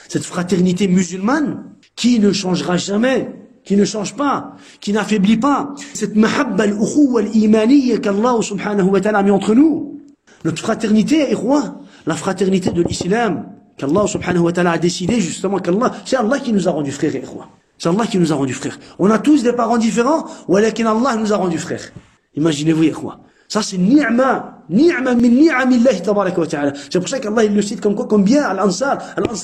Cette fraternité musulmane qui ne changera jamais, qui ne change pas, qui n'affaiblit pas. Cette mahabba al-ukhuwa al-imaniyya qu'Allah subhanahu wa ta'ala a mis entre nous. Notre fraternité est quoi? La fraternité de l'islam qu'Allah subhanahu wa ta'ala a décidé justement c'est Allah qui nous a rendus frères et quoi. C'est Allah qui nous a rendus frères. On a tous des parents différents, walakin Allah nous a rendus frères. Imaginez-vous, quoi. Ça, c'est ni'ma min ni'amillahi tabaraka wa ta'ala. C'est pour ça qu'Allah, il le cite comme quoi, comme bien, Al-Ansar,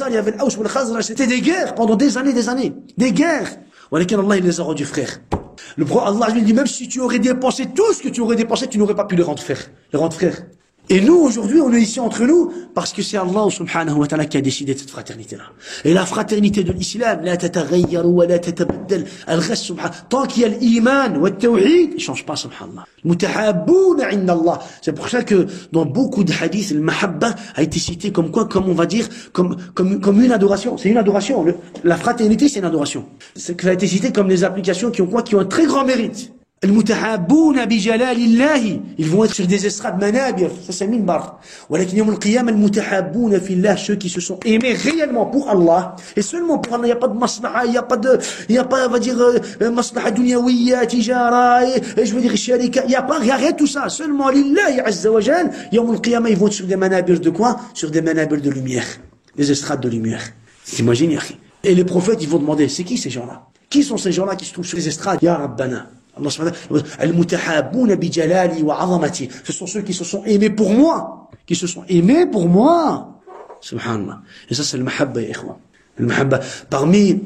il y avait l'Aws ou Al-Khazraj, c'était des guerres pendant des années. Des guerres. Walakin Allah, il les a rendus frères. Le prophète Allah, il dit, même si tu aurais dépensé tout ce que tu aurais dépensé, tu n'aurais pas pu les rendre frères. Et nous, aujourd'hui, on est ici entre nous, parce que c'est Allah subhanahu wa ta'ala qui a décidé de cette fraternité-là. Et la fraternité de l'islam, la tataghayyar wa la tatabaddal, elle reste subhanallah. Tant qu'il y a l'iman wa le tawhid, il change pas subhanallah. Mutahabbouna inna Allah. C'est pour ça que dans beaucoup de hadiths, le mahabba a été cité comme quoi, comme on va dire, comme une adoration. C'est une adoration. La fraternité, c'est une adoration. C'est que ça a été cité comme des applications qui ont quoi? Qui ont un très grand mérite. المتحابون بجلال الله, ils vont être sur des estrades manabir, ça c'est minbar. ولكن يوم القيامة المتحابون في الله, ceux qui se sont aimés réellement pour Allah, et seulement pour Allah, il n'y a pas de maslaha, il n'y a pas, on va dire, maslaha dunyawiya, tijara, je veux dire, sharika, il n'y a rien de tout ça, seulement lillahi azza wa jal, يوم القيامة, ils vont être sur des manabir de quoi? Sur des manabir de lumière, des estrades de lumière. T'imagines, Yahri? Et les prophètes, ils vont demander, c'est qui ces gens-là? Qui sont ces gens-là qui se trouvent sur les estrades? Ya Rabbana. Allah subhanahu wa ta'ala, al-mutahabuna bi jalali wa 'azamati. Ce sont ceux qui se sont aimés pour moi. Qui se sont aimés pour moi. Subhanallah. Et ça, c'est le mahabba, ya ikhwan. Le mahabba. Parmi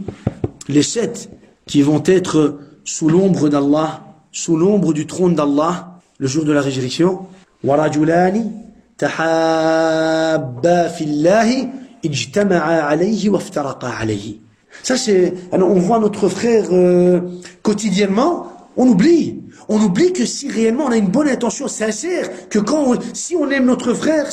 les 7 qui vont être sous l'ombre d'Allah, sous l'ombre du trône d'Allah, le jour de la résurrection, wa rajulani tahabba fillahi ijtama'a alayhi wa iftaraqa alayhi. Ça c'est, alors on voit notre frère quotidiennement, on oublie que si réellement on a une bonne intention sincère, que si on aime notre frère,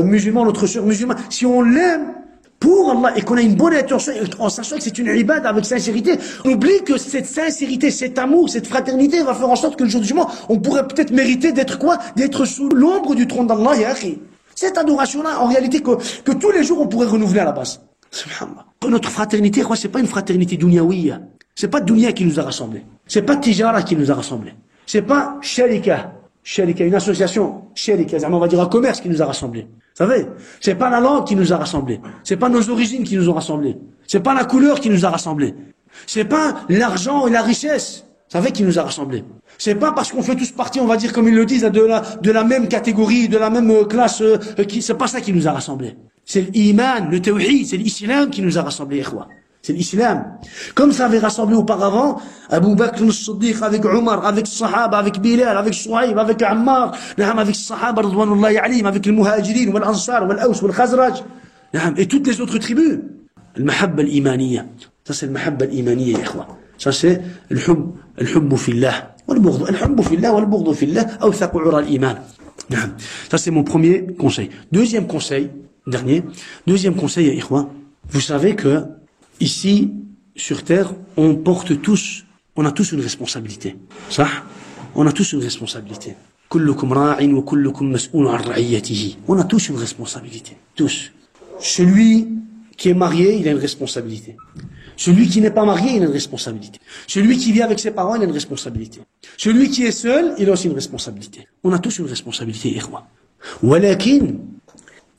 musulman, notre sœur musulmane, si on l'aime pour Allah et qu'on a une bonne intention, en sachant que c'est une ibad avec sincérité, on oublie que cette sincérité, cet amour, cette fraternité va faire en sorte que le jour du jugement, on pourrait peut-être mériter d'être quoi? D'être sous l'ombre du trône d'Allah, ya akhi. Cette adoration-là, en réalité, que tous les jours on pourrait renouveler à la base. Subhanallah. Notre fraternité, c'est pas une fraternité dunyawiya. C'est pas dunya qui nous a rassemblés. C'est pas tijara qui nous a rassemblés. C'est pas sharika, une association, sharika, on va dire un commerce qui nous a rassemblés. Vous savez? C'est pas la langue qui nous a rassemblés. C'est pas nos origines qui nous ont rassemblés. C'est pas la couleur qui nous a rassemblés. C'est pas l'argent et la richesse, vous savez, qui nous a rassemblés. C'est pas parce qu'on fait tous partie, on va dire comme ils le disent, de la même catégorie, de la même classe, c'est pas ça qui nous a rassemblés. C'est l'iman, le tawhid, c'est l'islam qui nous a rassemblés, ikhwa. C'est l'islam. Comme ça avait rassemblé auparavant, Abu Bakr al-Siddiq avec Omar, avec Sahaba, avec Bilal, avec Souhaïb, avec Ammar, avec Sahaba, radwanullahi alayhim, avec les Muhajirin, wal Ansar, wal Aws, wal Khazraj, et toutes les autres tribus. Le mahabba al-imaniya. Ça c'est le mahabba al-imaniya, ikhwa. Ça c'est le hubb fillah. الحب في الله والبغض في الله أوثق عرى الإيمان. Ça c'est mon premier conseil. Deuxième conseil, ya ikhwa, vous savez que ici sur terre, on a tous une responsabilité. Ça, on a tous une responsabilité. كلكم راع وكلكم مسؤول عن رعيته. On a tous une responsabilité, tous. Celui qui est marié, il a une responsabilité. Celui qui n'est pas marié, il a une responsabilité. Celui qui vit avec ses parents, il a une responsabilité. Celui qui est seul, il a aussi une responsabilité. On a tous une responsabilité, ikhwa. Walakin,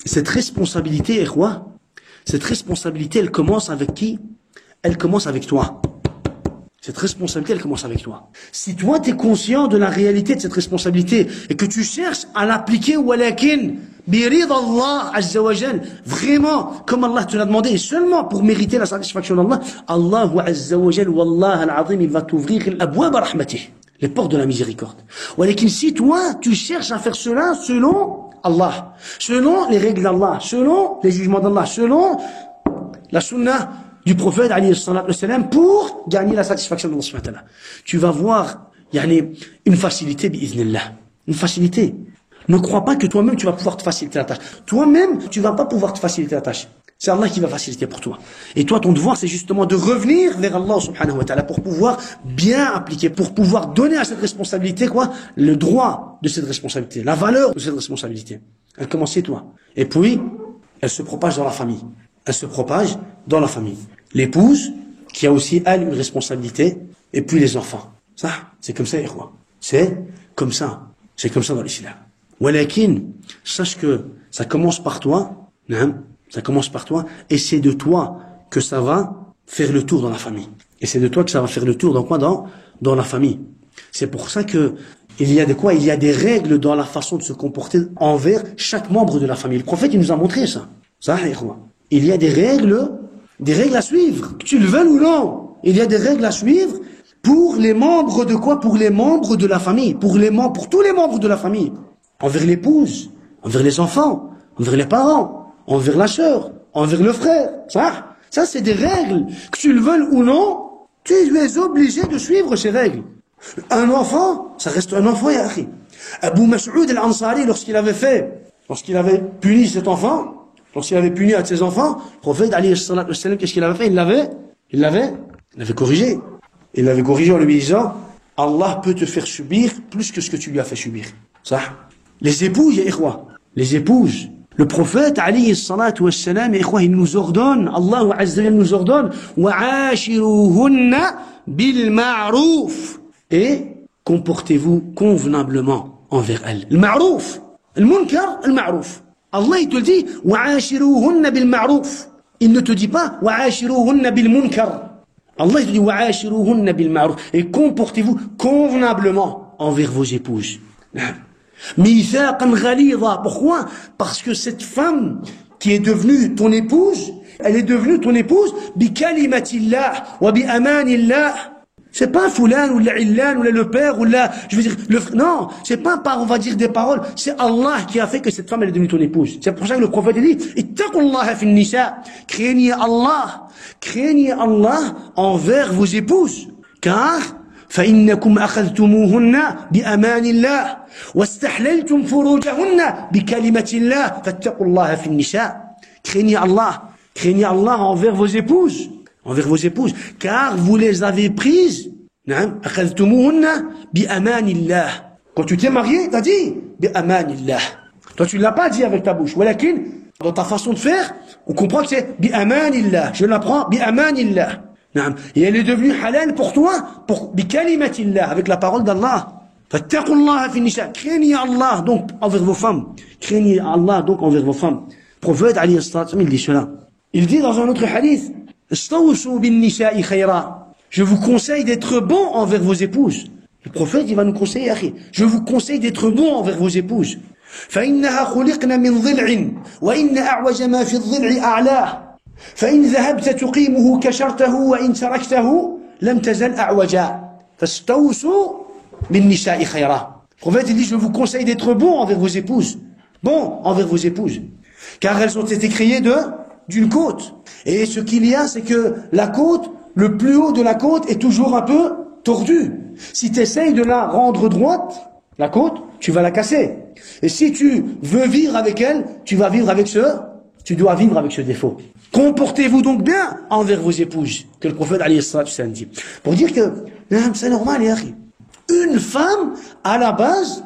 cette responsabilité, ikhwa, elle commence avec qui? Elle commence avec toi. Cette responsabilité, elle commence avec toi. Si toi, tu es conscient de la réalité de cette responsabilité et que tu cherches à l'appliquer, walakin, birid Allah azza wa jal, vraiment, comme Allah te l'a demandé, et seulement pour mériter la satisfaction d'Allah, Allah azza wa jal, wallah al-azim, il va t'ouvrir l'abwab rahmatih, les portes de la miséricorde. Walakin, si toi, tu cherches à faire cela selon Allah, selon les règles d'Allah, selon les jugements d'Allah, selon la sunnah du prophète alayhi salatu wassalam, pour gagner la satisfaction d'Allah subhanahu wa ta'ala, tu vas voir une facilité bi'iznillah, une facilité. Ne crois pas que toi-même tu vas pouvoir te faciliter la tâche. Toi-même, tu vas pas pouvoir te faciliter la tâche. C'est Allah qui va faciliter pour toi. Et toi, ton devoir, c'est justement de revenir vers Allah subhanahu wa ta'ala pour pouvoir bien appliquer, pour pouvoir donner à cette responsabilité, le droit de cette responsabilité, la valeur de cette responsabilité. Elle commence chez toi. Et puis, elle se propage dans la famille. L'épouse, qui a aussi, elle, une responsabilité, et puis les enfants. Ça, c'est comme ça, ikhwa. C'est comme ça dans l'islam. Walakin, sache que ça commence par toi, et c'est de toi que ça va faire le tour dans la famille. Et c'est de toi que ça va faire le tour dans la famille. C'est pour ça que il y a des règles dans la façon de se comporter envers chaque membre de la famille. Le prophète, il nous a montré ça. Il y a des règles à suivre, que tu le veuilles ou non. Il y a des règles à suivre pour les membres de quoi? Pour les membres de la famille, pour tous les membres de la famille. Envers l'épouse, envers les enfants, envers les parents, envers la sœur, envers le frère. Ça c'est des règles. Que tu le veuilles ou non, tu es obligé de suivre ces règles. Un enfant, ça reste un enfant, ya akhi. Abu Mas'ud al-Ansari, lorsqu'il avait puni cet enfant, lorsqu'il avait puni un de ses enfants, le prophète, alayhi salatu wassalam, qu'est-ce qu'il avait fait? Il l'avait corrigé. Il l'avait corrigé en lui disant, Allah peut te faire subir plus que ce que tu lui as fait subir. Ça. Les épouses, ya ikhwa, les épouses. Le prophète, alayhi salatu wassalam, ya ikhwa, il nous ordonne, Allah Azza wa Jalla nous ordonne, wa'ashiruhunna bil ma'ruf. Et comportez-vous convenablement envers elles. Le ma'ruf. Le munkar, le ma'ruf. Allah, il te le dit, wa'ashiruhunna bil ma'ruf. Il ne te dit pas, wa'ashiruhunna bil munkar. Allah, il te dit, wa'ashiruhunna bil ma'ruf. Et comportez-vous convenablement envers vos épouses. Mithaqan ghalidha. Pourquoi? Parce que cette femme qui est devenue ton épouse, elle est devenue ton épouse bi kalimatillah wa bi amanillah. C'est pas Foulan ou l'Illan ou le père ou la, je veux dire, non, c'est pas par, on va dire des paroles, c'est Allah qui a fait que cette femme elle est devenue ton épouse. C'est pour ça que le prophète dit, ittaqullaha fin nisa, craignez Allah envers vos épouses, car فإنكم أخذتموهن بأمان الله واستحللتم فروجهن بكلمة الله فاتقوا الله في النساء. Craignez Allah envers vos épouses, car vous les avez prises. أخذتموهن بأمان الله. Quand tu t'es marié, t'as dit بأمان الله. Toi tu l'as pas dit avec ta bouche, ولكن dans ta façon de faire, on comprend que c'est بأمان الله. Je l'apprends بأمان الله. Et elle est devenue halal pour toi, pour bikalimatillah, avec la parole d'Allah. Fattaqullaha fi nisa. Craignez Allah donc envers vos femmes. Craignez Allah donc envers vos femmes. Le prophète alayhi salatu il dit cela. Il dit dans un autre hadith, Istawsu bin nisa'i khayra. Je vous conseille d'être bon envers vos épouses. Le prophète il va nous conseiller, akhi. Je vous conseille d'être bon envers vos épouses. فإنها خلقنا من ضلع وإن أعوج ما في الضلع أعلاه. فإن ذهبت تقيمه كشرته وإن تركته لم تزل أعوجا فاستوصوا بالنساء خيرا. Le prophète il dit, je vous conseille d'être bon envers vos épouses. Bon envers vos épouses. Car elles ont été créées d'une côte. Et ce qu'il y a, c'est que la côte, le plus haut de la côte est toujours un peu tordue. Si tu essayes de la rendre droite, la côte, tu vas la casser. Et si tu veux vivre avec elle, tu dois vivre avec ce défaut. Comportez-vous donc bien envers vos épouses, que le prophète alayhi salatu wassalam dit. Pour dire que, c'est normal, une femme, à la base,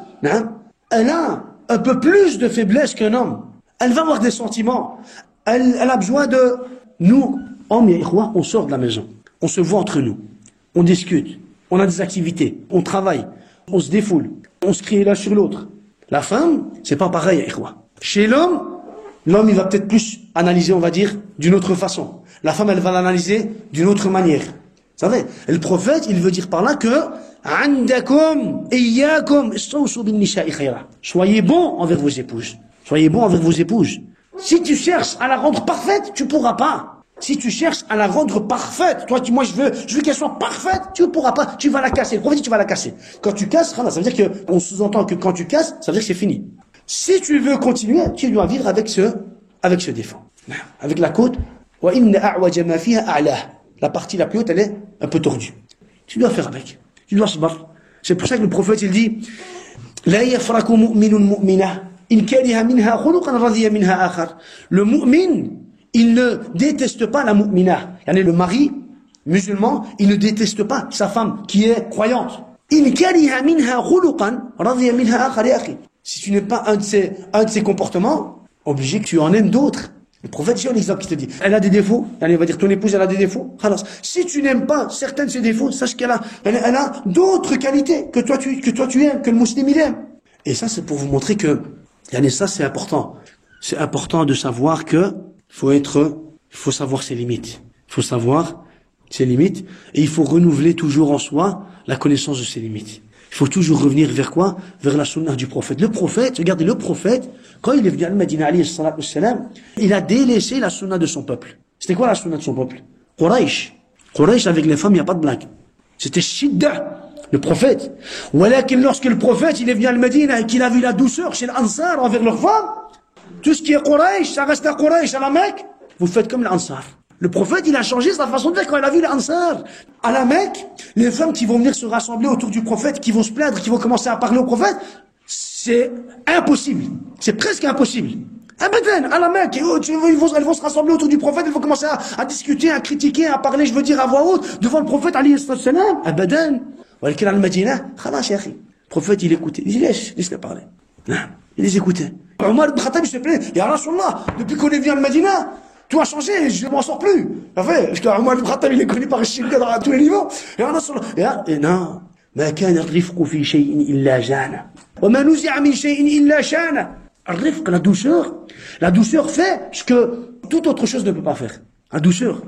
elle a un peu plus de faiblesse qu'un homme. Elle va avoir des sentiments. Elle a besoin de nous, hommes et ikhwa, on sort de la maison. On se voit entre nous. On discute. On a des activités. On travaille. On se défoule. On se crie l'un sur l'autre. La femme, c'est pas pareil, ikhwa. Chez l'homme, il va peut-être plus analyser, on va dire, d'une autre façon. La femme, elle va l'analyser d'une autre manière. Vous savez, le prophète, il veut dire par là que عندكم إياكم استوصوا بالنساء خيرا. Soyez bons envers vos épouses. Soyez bons envers vos épouses. Si tu cherches à la rendre parfaite, tu pourras pas. Si tu cherches à la rendre parfaite, toi, moi, je veux qu'elle soit parfaite, tu pourras pas. Tu vas la casser. Le prophète dit, tu vas la casser. Quand tu casses, ça veut dire qu'on sous-entend que quand tu casses, ça veut dire que c'est fini. Si tu veux continuer, tu dois vivre avec ce défaut. Avec la côte, la partie la plus haute, elle est un peu tordue. Tu dois faire avec. Tu dois se battre. C'est pour ça que le prophète, il dit, le mu'min, il ne déteste pas la mu'mina. Le mari musulman, il ne déteste pas sa femme qui est croyante. Si tu n'es pas un de ses comportements, obligé que tu en aimes d'autres. Le prophète, c'est un exemple qui te dit, elle a des défauts, il va dire ton épouse, elle a des défauts. Si tu n'aimes pas certains de ses défauts, sache qu'elle a d'autres qualités que toi tu aimes, que le musulman il aime. Et ça, c'est pour vous montrer que, ça c'est important. C'est important de savoir que il faut savoir ses limites. Il faut savoir ses limites et il faut renouveler toujours en soi la connaissance de ses limites. Il faut toujours revenir vers quoi? Vers la sunna du prophète. Le prophète, regardez, le prophète, quand il est venu à Medina, il a délaissé la sunna de son peuple. C'était quoi la sunna de son peuple? Quraysh. Quraysh avec les femmes, il n'y a pas de blague. C'était shidda, le prophète. Walakin lorsque le prophète, il est venu à Medina et qu'il a vu la douceur chez l'Ansar envers leurs femmes, tout ce qui est Quraysh, ça reste à Quraysh, à la Mecque, vous faites comme l'Ansar. Le prophète, il a changé sa façon de faire quand il a vu l'Ansar. À la Mecque, les femmes qui vont venir se rassembler autour du prophète, qui vont se plaindre, qui vont commencer à parler au prophète, c'est impossible. C'est presque impossible. Abadan, à la Mecque, elles vont se rassembler autour du prophète, elles vont commencer à discuter, à critiquer, à parler, je veux dire, à voix haute, devant le prophète, alayhi salam. Abadan. ولكن على المدينة خلاص يا أخي. Le prophète il écoutait, il dit laisse-le parler. Il les écoutait. Omar ibn Khattab il se plaît, Ya Rasulallah, depuis qu'on est venu à Medina, tout a changé, je ne m'en sors plus. Parce que Omar ibn Khattab il est connu par le shirk à tous les niveaux. Ya Rasulallah, non. ما كان الرفق في شيء إلا زانه وما نزع من شيء إلا شانه. الرفق, la douceur fait ce que toute autre chose ne peut pas faire. La douceur.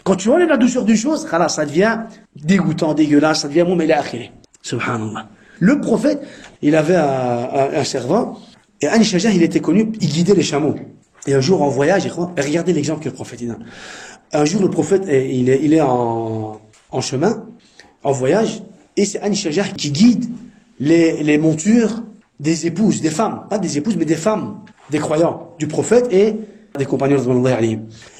Quand tu enlèves la douceur d'une chose, ça devient dégoûtant, dégueulasse, ça devient mon ila akhiri. Subhanallah. Le prophète, il avait un servant, et Ani Shajah, il était connu, il guidait les chameaux. Et un jour en voyage, regardez l'exemple que le prophète donne. Un jour le prophète, il est en chemin, en voyage, et c'est Ani Shajah qui guide les montures des épouses, des femmes, pas des épouses, mais des femmes, des croyants, du prophète et des compagnons de.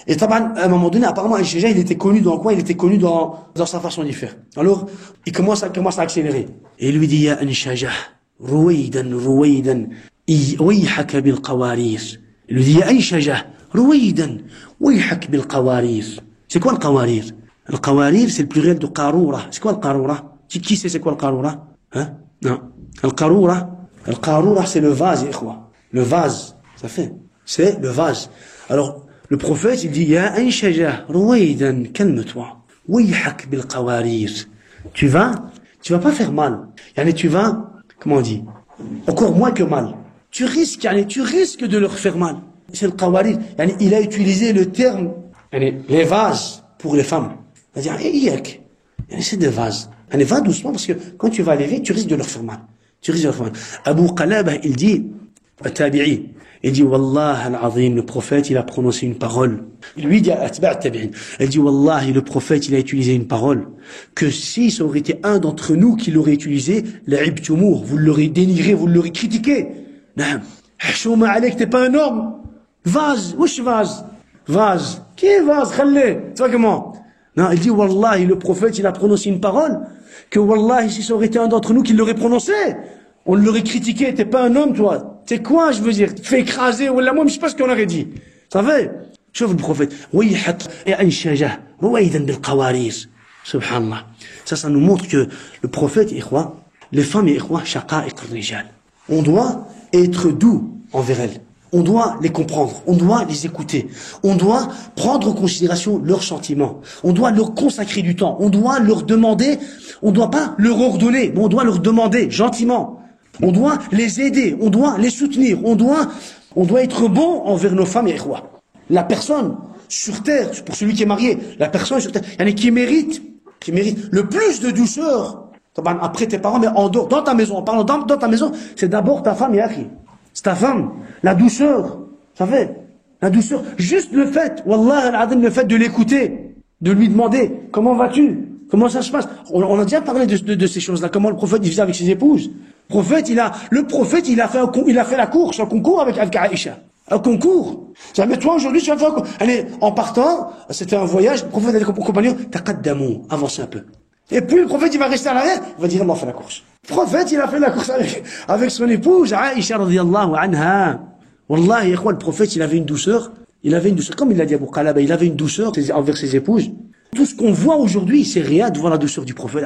Et à un moment donné, apparemment, Ani Shajah, il était connu dans quoi? Il était connu dans sa façon d'y faire. Alors, il commence à accélérer. Et il lui dit, Ya Ani Shajah, Ruwaydan, wayhak bil qawarir. Il lui dit, Ya Ani Shajah, Ruwaydan, wayhak bil qawarir. C'est quoi le qawarir? Le qawarir, c'est le pluriel de qaroura. C'est quoi le qaroura? Qui sait c'est quoi le qaroura? Hein? Non. Le qaroura, c'est le vase, ikhwa. Le vase, ça fait. C'est le vase. Alors, le prophète, il dit, Ya Ani Shajah, Ruwaydan, calme-toi. Wayhak bil qawarir. Tu vas pas faire mal. Tu vas, comment on dit? Encore moins que mal. Tu risques de leur faire mal. C'est le qawarir. Il a utilisé le terme, les vases pour les femmes. C'est-à-dire, c'est des vases. Va doucement parce que quand tu vas aller vite, tu risques de leur faire mal. Abu Qalabah, il dit, Tabi'i, il dit, Wallah al-Azim, le prophète, il a prononcé une parole. Il lui dit, il dit, Wallahi, le prophète, il a utilisé une parole, que si ça aurait été un d'entre nous qui l'aurait utilisé, l'ibtumour, vous l'aurez dénigré, vous l'aurez critiqué. Hashouma alek, t'es pas un homme. Vase, wesh vase? Vase. Qui est vase? Khallé. Tu vois comment? Non, il dit, Wallahi, le prophète, il a prononcé une parole, que Wallahi, si ça aurait été un d'entre nous qui l'aurait prononcé, on l'aurait critiqué, t'es pas un homme, toi. T'es quoi, je veux dire? Tu te fais écraser, ou là, moi, je sais pas ce qu'on aurait dit. Ça fait? Chauffe le prophète. Subhanallah. Ça nous montre que le prophète, les femmes, on doit être doux envers elles. On doit les comprendre, on doit les écouter, on doit prendre en considération leurs sentiments, on doit leur consacrer du temps, on doit leur demander, on doit pas leur ordonner, mais on doit leur demander gentiment, on doit les aider, on doit les soutenir, on doit être bon envers nos femmes et ikhwa. La personne sur terre, pour celui qui est marié, la personne sur terre, qui mérite le plus de douceur, après tes parents, mais en dehors, dans ta maison, en parlant dans ta maison, c'est d'abord ta femme et akhi. C'est ta femme, la douceur, ça fait, la douceur, juste le fait, wallah al-azim, le fait de l'écouter, de lui demander, comment vas-tu, comment ça se passe, on a déjà parlé de ces choses-là, comment le prophète il faisait avec ses épouses. Le prophète il a fait la course, un concours avec Aïcha, un concours. Mais toi aujourd'hui tu vas faire un concours. Allez, en partant, c'était un voyage, le prophète a dit aux compagnons, taqaddamu, avancez un peu. Et puis le prophète il va rester à l'arrière, il va dire on fait la course. Le prophète il a fait la course avec son épouse, Aïcha radiyallahu anha. Wallahi, le prophète il avait une douceur, comme il l'a dit à Abu Qalabah, il avait une douceur envers ses épouses. Tout ce qu'on voit aujourd'hui, c'est rien devant la douceur du prophète,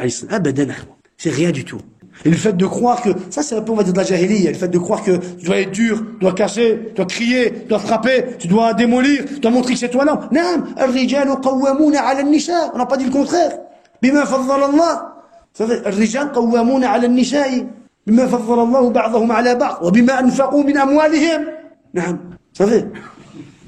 c'est rien du tout. Et le fait de croire que, ça c'est un peu on va dire de la jahiliya, le fait de croire que tu dois être dur, tu dois casser, tu dois crier, tu dois frapper, tu dois démolir, tu dois montrer que c'est toi, non. Non, al-rijalu qawwamuna ala an-nisa, on n'a pas dit le contraire. بما فضل الله الرجال قوامون على النساء بما فضل الله بعضهم على بعض وبما أنفقوا من أموالهم نعم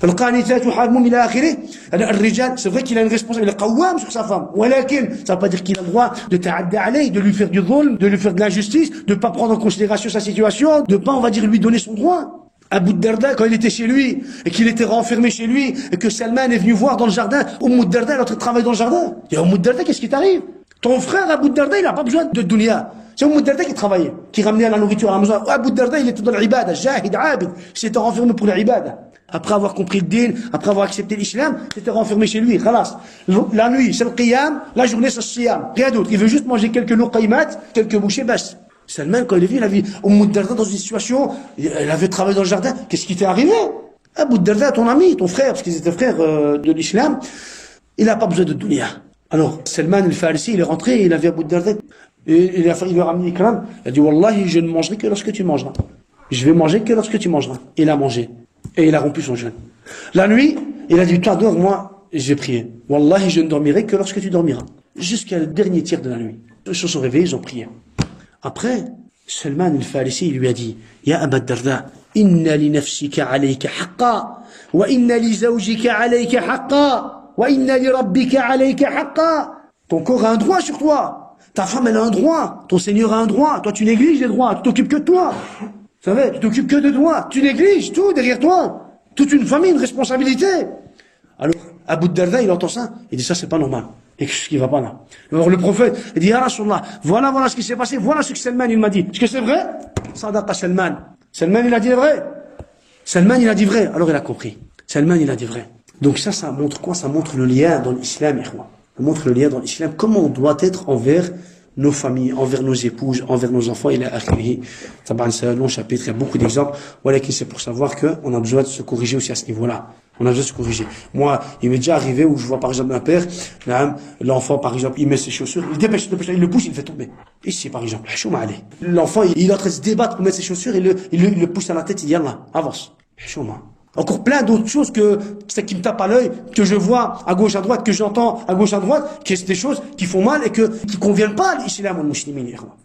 فالقانتات حارمون إلى آخره الرجال c'est vrai qu'il a une responsabilité il est قوام sur sa femme ولكن ça veut pas dire qu'il a le droit de ta'adda alayh de lui faire du dhulm de lui faire de l'injustice de pas prendre en considération sa situation de pas on va dire lui donner son droit. Abu Darda, quand il était chez lui, et qu'il était renfermé chez lui, et que Salman est venu voir dans le jardin, Darda, elle est en train de travailler dans le jardin. Il dit, Darda, qu'est-ce qui t'arrive? Ton frère, Abu Darda, il n'a pas besoin de dunya. C'est Darda qui travaillait, qui ramenait la nourriture à la maison. Abu Darda, il était dans l'ibada, jahid, abid, il s'était renfermé pour l'ibada. Après avoir compris le din, après avoir accepté l'islam, il s'était renfermé chez lui, khalas. La nuit, c'est le qiyam, la journée, c'est le siyam. Rien d'autre. Il veut juste manger quelques luqaymat, quelques bouchées, bas. Salman, quand il est venu, il a vu Darda dans une situation, elle avait travaillé dans le jardin. Qu'est-ce qui t'est arrivé? Abu Darda, ton ami, ton frère, parce qu'ils étaient frères de l'islam, il n'a pas besoin de dunya. Alors, Salman al-Farisi, il est rentré, il a vu Abu Darda, et il lui a ramené l'ikram, il a dit, Wallahi, je ne mangerai que lorsque tu mangeras. Je vais manger que lorsque tu mangeras. Il a mangé. Et il a rompu son jeûne. La nuit, il a dit, toi, dors, moi, je vais prier. Wallahi, je ne dormirai que lorsque tu dormiras. Jusqu'à le dernier tiers de la nuit. Ils se sont réveillés, ils ont prié. Après, Salman al-Farisi, il lui a dit, Ya Abu Darda, inna li nafsika alayka haqqa, wa inna li zawjika alayka haqqa. Ton corps a un droit sur toi. Ta femme, elle a un droit. Ton Seigneur a un droit. Toi, tu négliges les droits. Tu t'occupes que de toi. Vous savez, tu t'occupes que de toi. Tu négliges tout derrière toi. Toute une famille, une responsabilité. Alors, Abu Darda, il entend ça. Il dit, ça, c'est pas normal. Et qu'est-ce qui va pas là? Alors, le prophète, il dit, Ya Rasulallah, voilà ce qui s'est passé. Voilà ce que Salman, il m'a dit. Est-ce que c'est vrai? Sadaqa Salman. Salman, il a dit vrai. Salman, il a dit vrai. Alors, il a compris. Salman, il a dit vrai. Donc ça montre quoi? Ça montre le lien dans l'islam, ikhwa. Ça montre le lien dans l'islam. Comment on doit être envers nos familles, envers nos épouses, envers nos enfants. Il a akhiri. C'est un long chapitre, il y a beaucoup d'exemples. Voilà, c'est pour savoir qu'on a besoin de se corriger aussi à ce niveau-là. On a besoin de se corriger. Moi, il m'est déjà arrivé où je vois par exemple un père, l'enfant par exemple, il met ses chaussures, il dépêche, il le pousse, il le fait tomber. Ici par exemple, l'enfant, il est en train de se débattre pour mettre ses chaussures, il le pousse à la tête, il dit Yallah, avance. Encore plein d'autres choses que c'est qui me tape à l'œil, que je vois à gauche à droite, que j'entends à gauche à droite, qui c'est des choses qui font mal et qui conviennent pas à l'islam, au muslimin.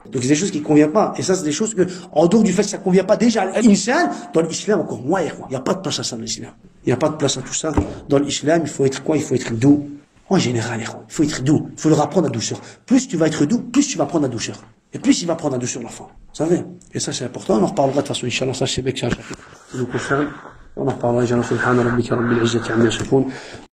Donc c'est des choses qui conviennent pas. Et ça, c'est des choses que, en dehors du fait que ça convient pas déjà à l'insan, dans l'islam encore moins. Il n'y a pas de place à ça dans l'islam. Il n'y a pas de place à tout ça. Dans l'islam, il faut être quoi? Il faut être doux. En général, il faut être doux. Il faut leur apprendre la douceur. Plus tu vas être doux, plus tu vas prendre la douceur. Et plus il va prendre la douceur l'enfant. Vous savez? Et ça, c'est important. On en reparlera de toute façon, Inch'Allah. Ça, c'est un chapitre qui nous concerne. On en reparlera. Inch'Allah, subhana rabbika rabbil izzati amma yasifun.